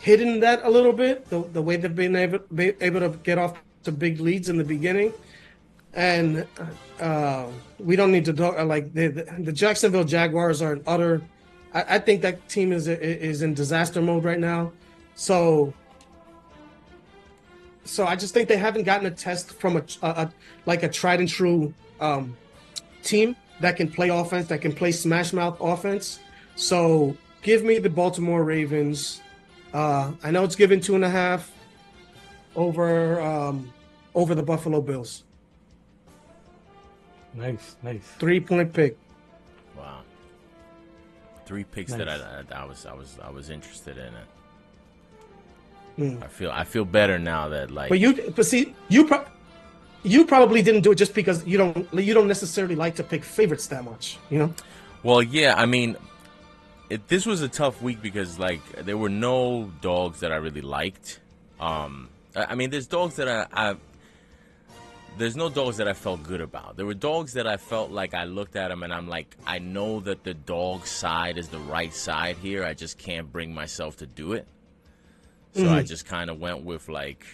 hidden that a little bit. The way they've been able to get off to big leads in the beginning, and we don't need to talk like the Jacksonville Jaguars are an utter. I think that team is in disaster mode right now. So I just think they haven't gotten a test from a tried and true team that can play offense, that can play smash mouth offense. So give me the Baltimore Ravens. I know it's given 2.5 over the Buffalo Bills. Nice. 3-point pick. Wow. 3 picks nice. That I was interested in it. I feel better now that like. But you probably didn't do it just because you don't necessarily like to pick favorites that much, Well, yeah, I mean, this was a tough week because like there were no dogs that I really liked. I mean, there's dogs that there's no dogs that I felt good about. There were dogs that I felt like I looked at them and I'm like, I know that the dog side is the right side here. I just can't bring myself to do it. So I just kind of went with like,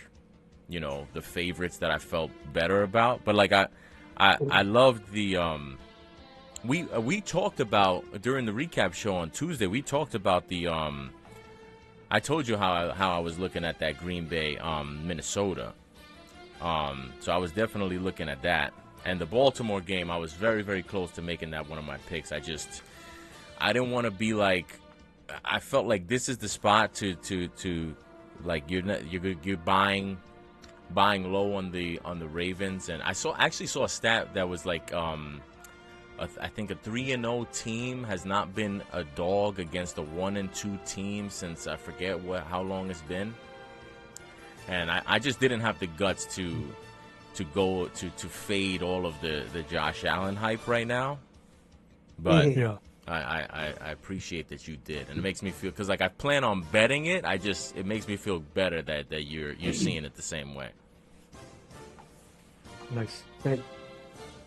the favorites that I felt better about. But like I loved the we talked about during the recap show on Tuesday. We talked about the I told you how I was looking at that Green Bay Minnesota. So I was definitely looking at that. And the Baltimore game, I was very, very close to making that one of my picks. I didn't want to be like, I felt like this is the spot to like you're buying low on the Ravens. And I actually saw a stat that was like I think a 3-0 team has not been a dog against a 1-2 team since I forget how long it's been. And I just didn't have the guts to go to fade all of the Josh Allen hype right now. But yeah. I appreciate that you did, and it makes me feel, because like I plan on betting it. It makes me feel better that you're seeing it the same way. Nice. Thank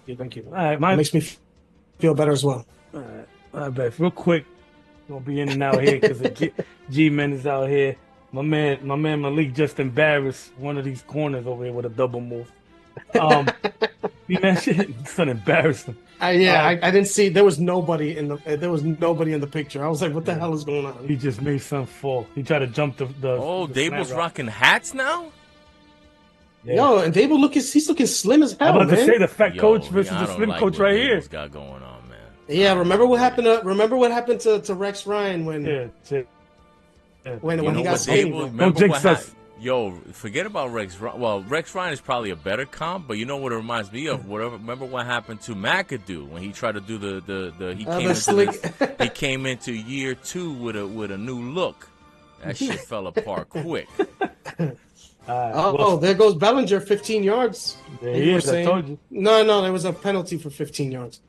you. All right, mine makes me feel better as well. All right, bet. Real quick, gonna be in and out here because G-Man is out here. My man Malik just embarrassed one of these corners over here with a double move. It's an embarrassing. I didn't see. There was nobody in the picture. I was like, "What the hell is going on?" He just made some fall. He tried to jump the Dable's rocking hats now. Yeah. Yo, and Dable he's looking slim as hell. I'm about man. to say the fat coach versus the slim coach right here. Got going on, man. Yeah, remember what happened to Rex Ryan when he got skinny. Don't jinx us. Yo, forget about Rex Ryan. Well, Rex Ryan is probably a better comp, but you know what it reminds me of? Remember what happened to McAdoo when he tried to do he came into year 2 with a new look. That shit fell apart quick. There goes Bellinger, 15 yards. There he is, I told you. No, there was a penalty for 15 yards.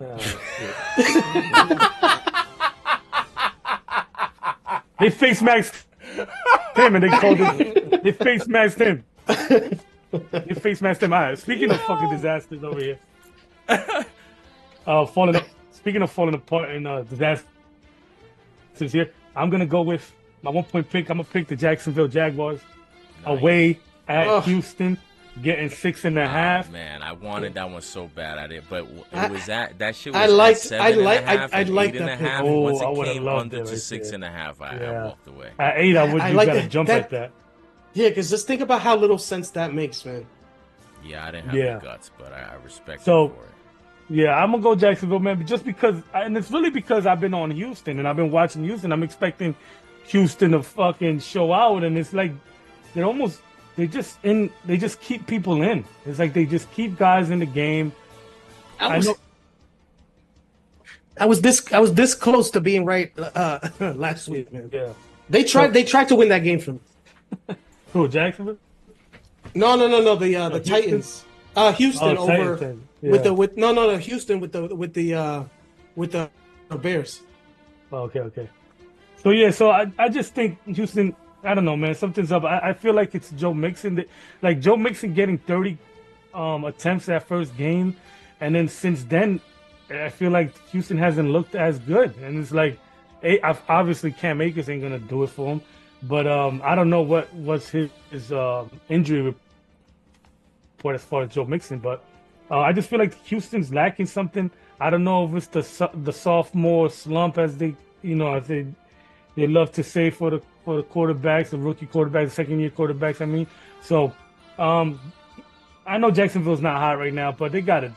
They face masked him, and they called it. They face masked him. They face masked him. All right. Speaking of fucking disasters over here, falling. Speaking of falling apart and disasters here, I'm gonna go with my 1 point pick. I'm gonna pick the Jacksonville Jaguars away at Houston, getting 6.5. Man, I wanted that one so bad. I did, but it was that shit was I liked 7.5, I liked that 8.5. pick. Once I it would've came loved under it to right 6.5, I walked away. At 8, I would. I You like gotta that- jump that- like that. Yeah, because just think about how little sense that makes, man. Yeah, I didn't have the guts, but I respect it So- for it. Yeah, I'm gonna go Jacksonville, man. But just because, and it's really because I've been on Houston and I've been watching Houston. I'm expecting Houston to fucking show out, and it's like they just keep people in. It's like they just keep guys in the game. I was this close to being right last week, man. Yeah, They tried to win that game from me. who, Jacksonville? No, the Titans. Houston over Titans, Houston with the Bears. Oh, okay. So yeah, so I just think Houston. I don't know, man. Something's up. I feel like it's Joe Mixon. Like Joe Mixon getting 30 attempts that first game, and then since then, I feel like Houston hasn't looked as good. And it's like, obviously Cam Akers ain't gonna do it for him. But I don't know what was his injury report as far as Joe Mixon. But I just feel like Houston's lacking something. I don't know if it's the sophomore slump, as they love to say for the quarterbacks, the rookie quarterbacks, the second-year quarterbacks. I mean, so I know Jacksonville's not hot right now, but they gotta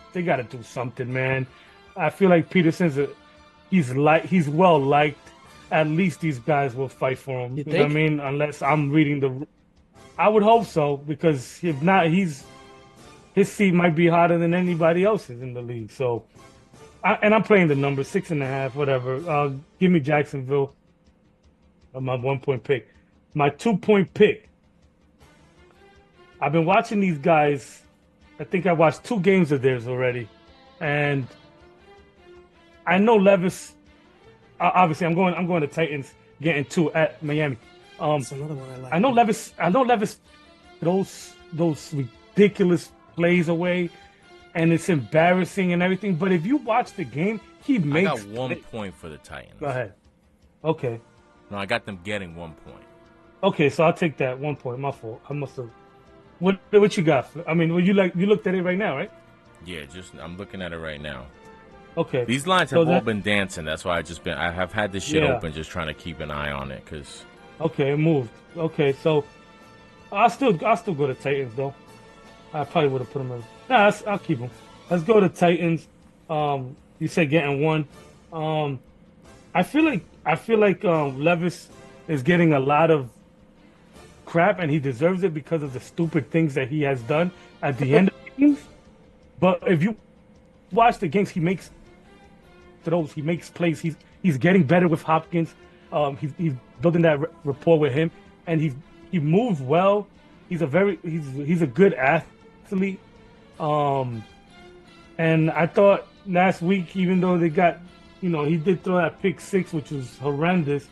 do something, man. I feel like Peterson's he's well liked. At least these guys will fight for him. You know what I mean? Unless I'm reading I would hope so, because if not, his seat might be hotter than anybody else's in the league. So, I'm playing the number 6.5, whatever. Give me Jacksonville. My 1 point pick. My 2 point pick. I've been watching these guys. I think I watched 2 games of theirs already, and I know Levis. Obviously, I'm going to Titans, getting 2 at Miami. That's another one I like. I know Levis those ridiculous plays away, and it's embarrassing and everything. But if you watch the game, he makes. I got 1 point for the Titans. Go ahead. Okay. No, I got them getting 1 point. Okay, so I'll take that 1 point. My fault. I must have. What you got? I mean, you looked at it right now, right? Yeah, I'm looking at it right now. Okay. These lines have all been dancing. That's why I have had this shit open, just trying to keep an eye on it, because. Okay, it moved. Okay, so I'll still go to Titans though. I probably would have put them in. Nah, I'll keep them. Let's go to Titans. You said getting 1. I feel like Levis is getting a lot of crap, and he deserves it because of the stupid things that he has done at the end of the games. But if you watch the games, he makes throws, he makes plays. He's getting better with Hopkins. He's building that rapport with him, and he moves well. He's a good athlete. And I thought last week, even though they got, he did throw that pick 6, which was horrendous.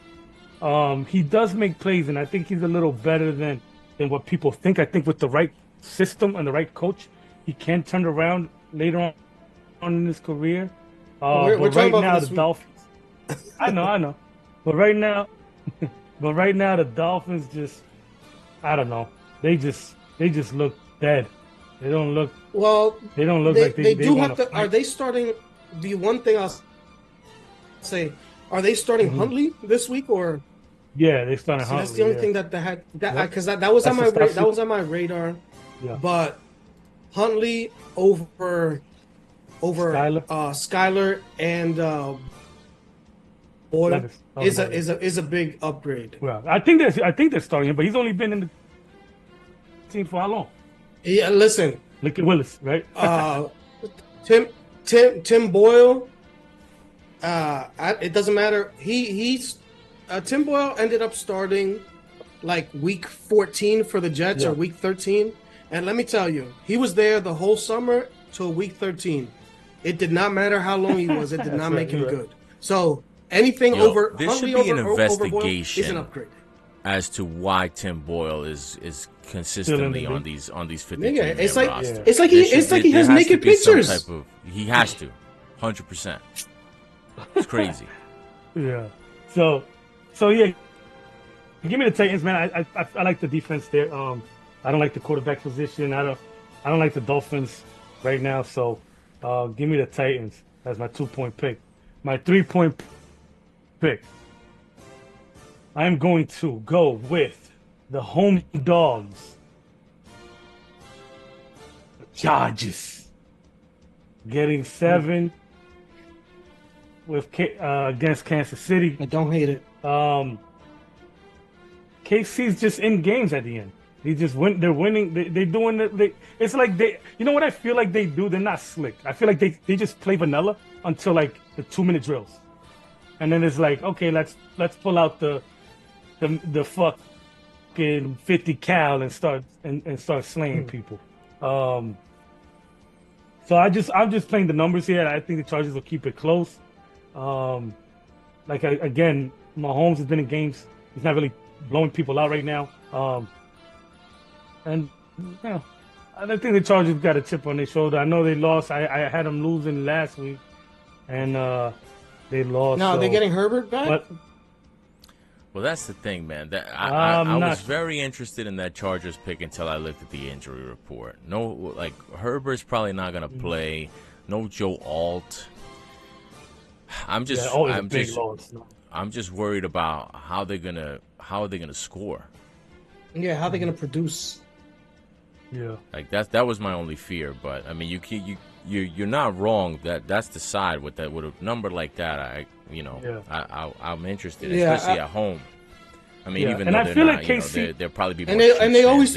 He does make plays, and I think he's a little better than what people think. I think with the right system and the right coach, he can turn around later on in his career. We're but right now, the week. Dolphins. I know. But right now, the Dolphins just, I don't know. They just look dead. They don't look. Well, they don't look like they do have to. fight. Are they starting? The one thing I'll say, are they starting Huntley this week or? Yeah, they started. So that's the only thing that because that was on my radar. Yeah. But Huntley over Skyler and Boyle is a big upgrade. Well, I think they're starting him, but he's only been in the team for how long? Yeah, listen. Look at Willis, right? Tim Boyle. It doesn't matter. He's Tim Boyle ended up starting like week 14 for the Jets or week 13, and let me tell you, he was there the whole summer till week 13. It did not matter how long he was. It did not make him good. So, anything over there should Huntley be an over Boyle is investigation an upgrade. as to why Tim Boyle is consistently on these 53 Nigga, man roster. It's like he has naked pictures. He has to, 100%. It's crazy. Yeah. So yeah. Give me the Titans, man. I like the defense there. I don't like the quarterback position. I don't like the Dolphins right now. So give me the Titans as my 2-point pick. My 3-point pick. I am going to go with the home dogs. The Chargers. Getting 7 with against Kansas City. I don't hate it. KC's just in games at the end. They just win. They're winning. They're doing it. It's like they. You know what I feel like they do? They're not slick. I feel like they just play vanilla until like the 2-minute drills, and then it's like, okay, let's pull out the fucking 50 cal and start slaying people. So I'm just playing the numbers here. I think the Chargers will keep it close. Again, Mahomes has been in games. He's not really blowing people out right now. And you know, I think the Chargers got a chip on their shoulder. I know they lost. I had them losing last week, and they lost. No, they're getting Herbert back. Well, that's the thing, man. That I was very interested in that Chargers pick until I looked at the injury report. No, like Herbert's probably not gonna play. No Joe Alt. I'm just worried about how they're gonna score. Yeah, how they're gonna produce. Yeah, like that was my only fear. But I mean, you're not wrong. That's the side with a number like that. I'm interested, especially at home. I mean, even though they're not, KC, they'll probably be more and they always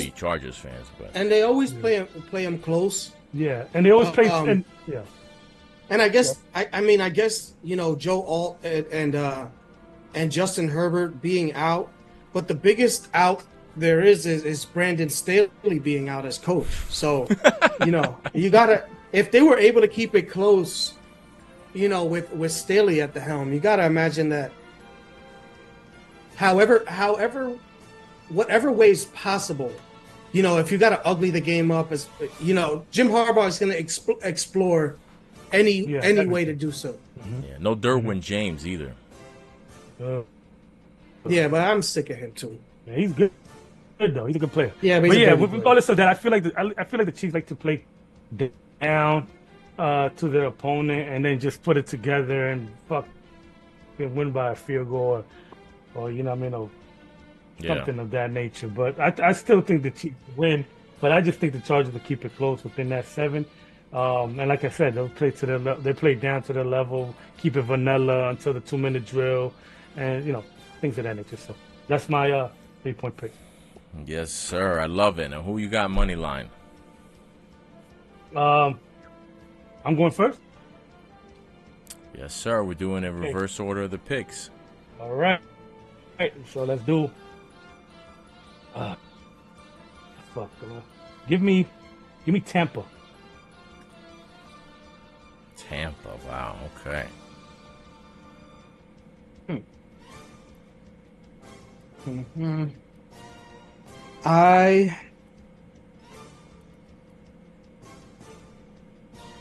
be Chargers fans, but they always play them close. Yeah, and they always play. And I guess I guess Joe Alt and Justin Herbert being out, but the biggest out there is Brandon Staley being out as coach. So you gotta, if they were able to keep it close, with Staley at the helm, you gotta imagine that. However, whatever way is possible, if you gotta ugly the game up, as Jim Harbaugh is gonna explore any way to do so. Mm-hmm. Yeah, no Derwin James either. Yeah, but I'm sick of him too. Yeah, he's good though. He's a good player. Yeah, but with all this stuff, that I feel like the Chiefs like to play down to their opponent and then just put it together and win by a field goal or something of that nature. But I still think the Chiefs win. But I just think the Chargers will keep it close within that 7. And like I said, they'll play they play down to their level, keep it vanilla until the 2-minute drill, and things of that nature. So that's my 3-point pick. Yes, sir. I love it. And who you got money line? I'm going first. Yes, sir. We're doing a reverse order of the picks. All right. So let's do. Give me Tampa. Tampa. Wow. Okay. Mm-hmm. I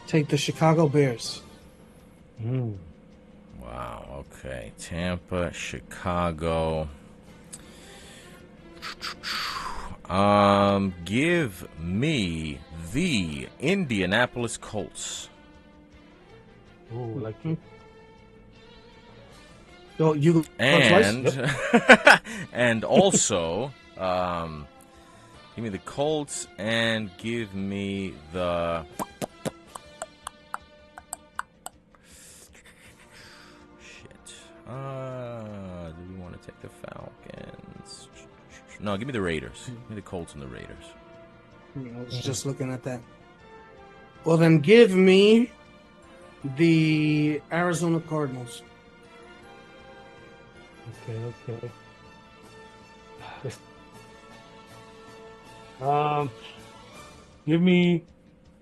take the Chicago Bears. Wow. Okay. Tampa, Chicago. Give me the Indianapolis Colts. Ooh, like you. So you and also give me the Colts and give me the do we want to take the Falcons? No, give me the Raiders. Give me the Colts and the Raiders. I was just looking at that. Well, then give me the Arizona Cardinals. Okay. Give me.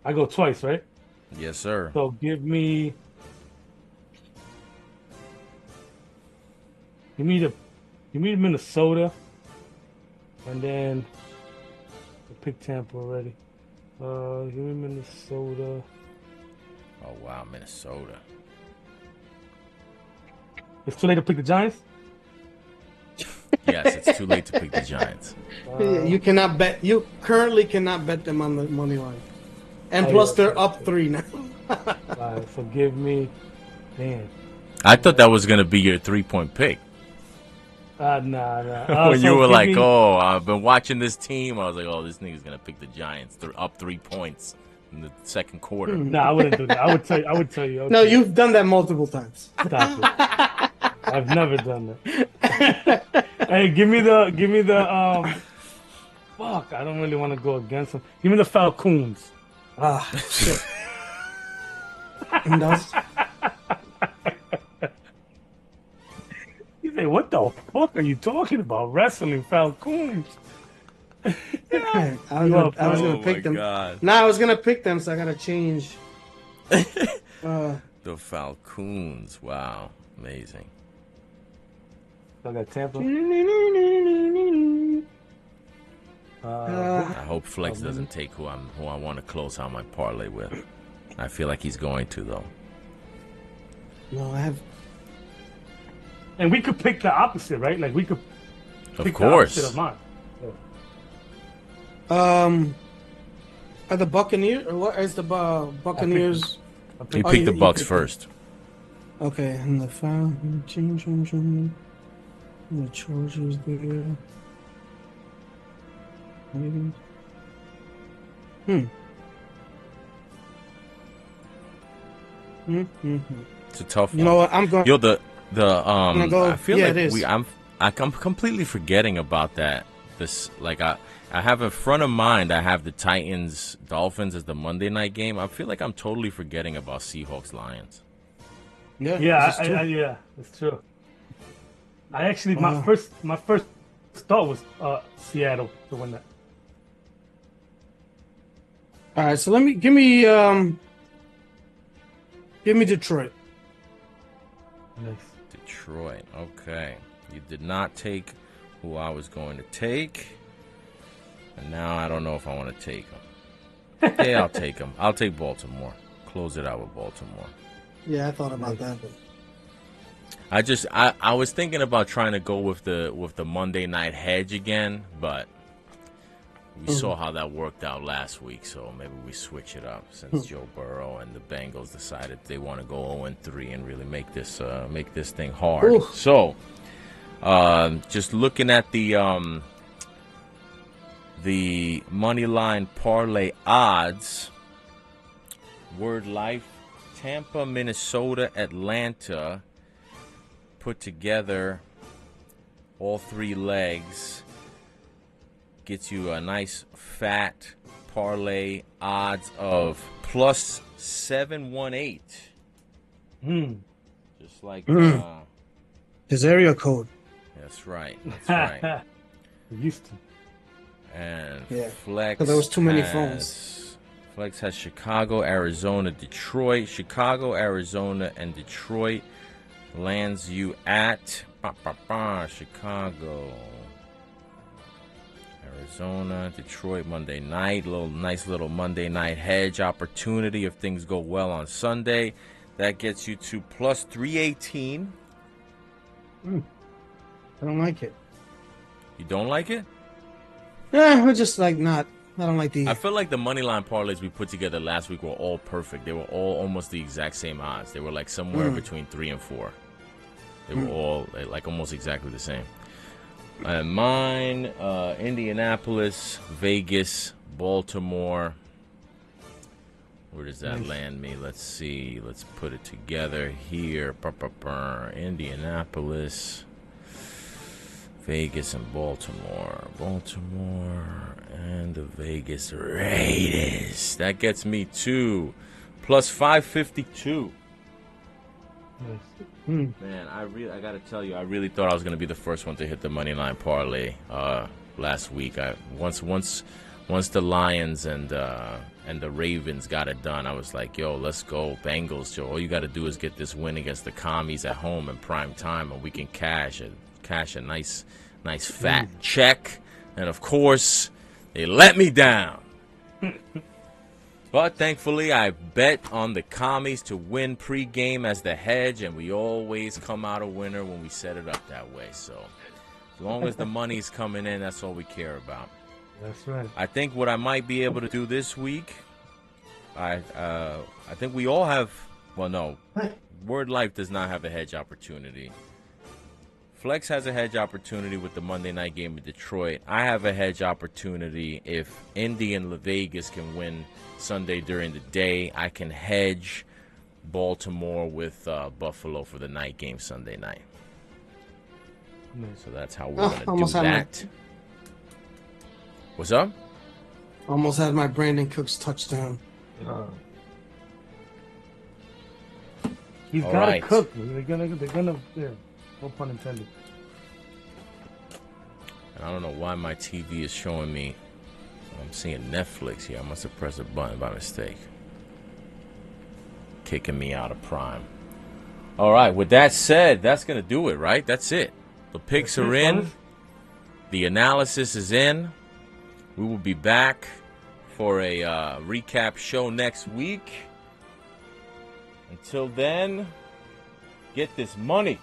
I go twice, right? Yes, sir. So give me Give me the Minnesota, and then I picked Tampa already. Give me Minnesota. Oh wow, Minnesota. It's too late to pick the Giants. Yes, it's too late to pick the Giants. You cannot bet. You currently cannot bet them on the money line, and plus they're up 3 now. All right, forgive me. Damn. I thought that was gonna be your 3-point pick. Nah. When you were like, "Oh, I've been watching this team," I was like, "Oh, this nigga's gonna pick the Giants. They're up 3 points in the second quarter." No, I wouldn't do that. I would tell you. No, you've done that multiple times. Stop it. I've never done that. Hey, give me the fuck, I don't really want to go against them. Give me the Falcons. Shit. And those... You say, what the fuck are you talking about? Wrestling Falcons. I was gonna pick them. God. Nah, I was gonna pick them, so I gotta change. The Falcons. Wow, amazing. I got Tampa. I hope Flex doesn't take who I want to close out my parlay with. I feel like he's going to though. No, I have. And we could pick the opposite, right? Like we could. Of course. The opposite of mine. Are the Buccaneers or what? Is the Buccaneers? You picked the Bucks first. Okay, and the foul change. The Chargers there. Maybe. It's a tough one. You know what? I'm going. Yo, the I feel yeah, like it is. I'm completely forgetting about that. This like I have in front of mind. I have the Titans Dolphins as the Monday night game. I feel like I'm totally forgetting about Seahawks Lions. Yeah, yeah, it's true. I actually my first thought was Seattle to win that. All right, so give me Detroit. Nice. Detroit. Okay, you did not take who I was going to take, and now I don't know if I want to take them. Yeah, I'll take them. I'll take Baltimore. Close it out with Baltimore. Yeah, I thought about that. I was thinking about trying to go with the Monday night hedge again, but we saw how that worked out last week, so maybe we switch it up since Joe Burrow and the Bengals decided they want to go 0-3 and really make this thing hard. Ooh. So, just looking at the money line parlay odds, Word Life, Tampa, Minnesota, Atlanta, put together all 3 legs, gets you a nice fat parlay odds of plus 718. Just like his area code. That's right. That's right. Used to. And Yeah, Flex, because there was too many phones. Flex has Chicago, Arizona, Detroit. Chicago, Arizona, and Detroit lands you at Chicago, Arizona, Detroit Monday night. Nice little Monday night hedge opportunity if things go well on Sunday. That gets you to plus 318. I don't like it. You don't like it? Yeah, we're just like not. I don't like the. I feel like the money line parlays we put together last week were all perfect. They were all almost the exact same odds. They were like somewhere between 3 and 4. They were all like almost exactly the same. Mine, Indianapolis, Vegas, Baltimore. Where does that land me? Let's see. Let's put it together here. Indianapolis, Vegas, and Baltimore. Baltimore and the Vegas Raiders. That gets me to plus 552. Man, I gotta tell you, I really thought I was gonna be the first one to hit the money line parlay last week. Once the Lions and the Ravens got it done, I was like, yo, let's go Bengals. Joe, all you gotta do is get this win against the Commies at home in prime time, and we can cash it. cash a nice fat check. And of course, they let me down. But thankfully, I bet on the commies to win pregame as the hedge, and we always come out a winner when we set it up that way. So as long as the money's coming in, that's all we care about. That's right. I think what I might be able to do this week, I think we all have, well, no, Word Life does not have a hedge opportunity. Flex has a hedge opportunity with the Monday night game in Detroit. I have a hedge opportunity if Indy and Vegas can win Sunday during the day. I can hedge Baltimore with Buffalo for the night game Sunday night. So that's how we're going to do that. What's up? Almost had my Brandon Cooks touchdown. He's got to cook. They're gonna, yeah, no pun intended. I don't know why my TV is showing me. I'm seeing Netflix here. I must have pressed a button by mistake. Kicking me out of Prime. All right, with that said, that's going to do it, right? That's it. The picks are in. The analysis is in. We will be back for a recap show next week. Until then, get this money.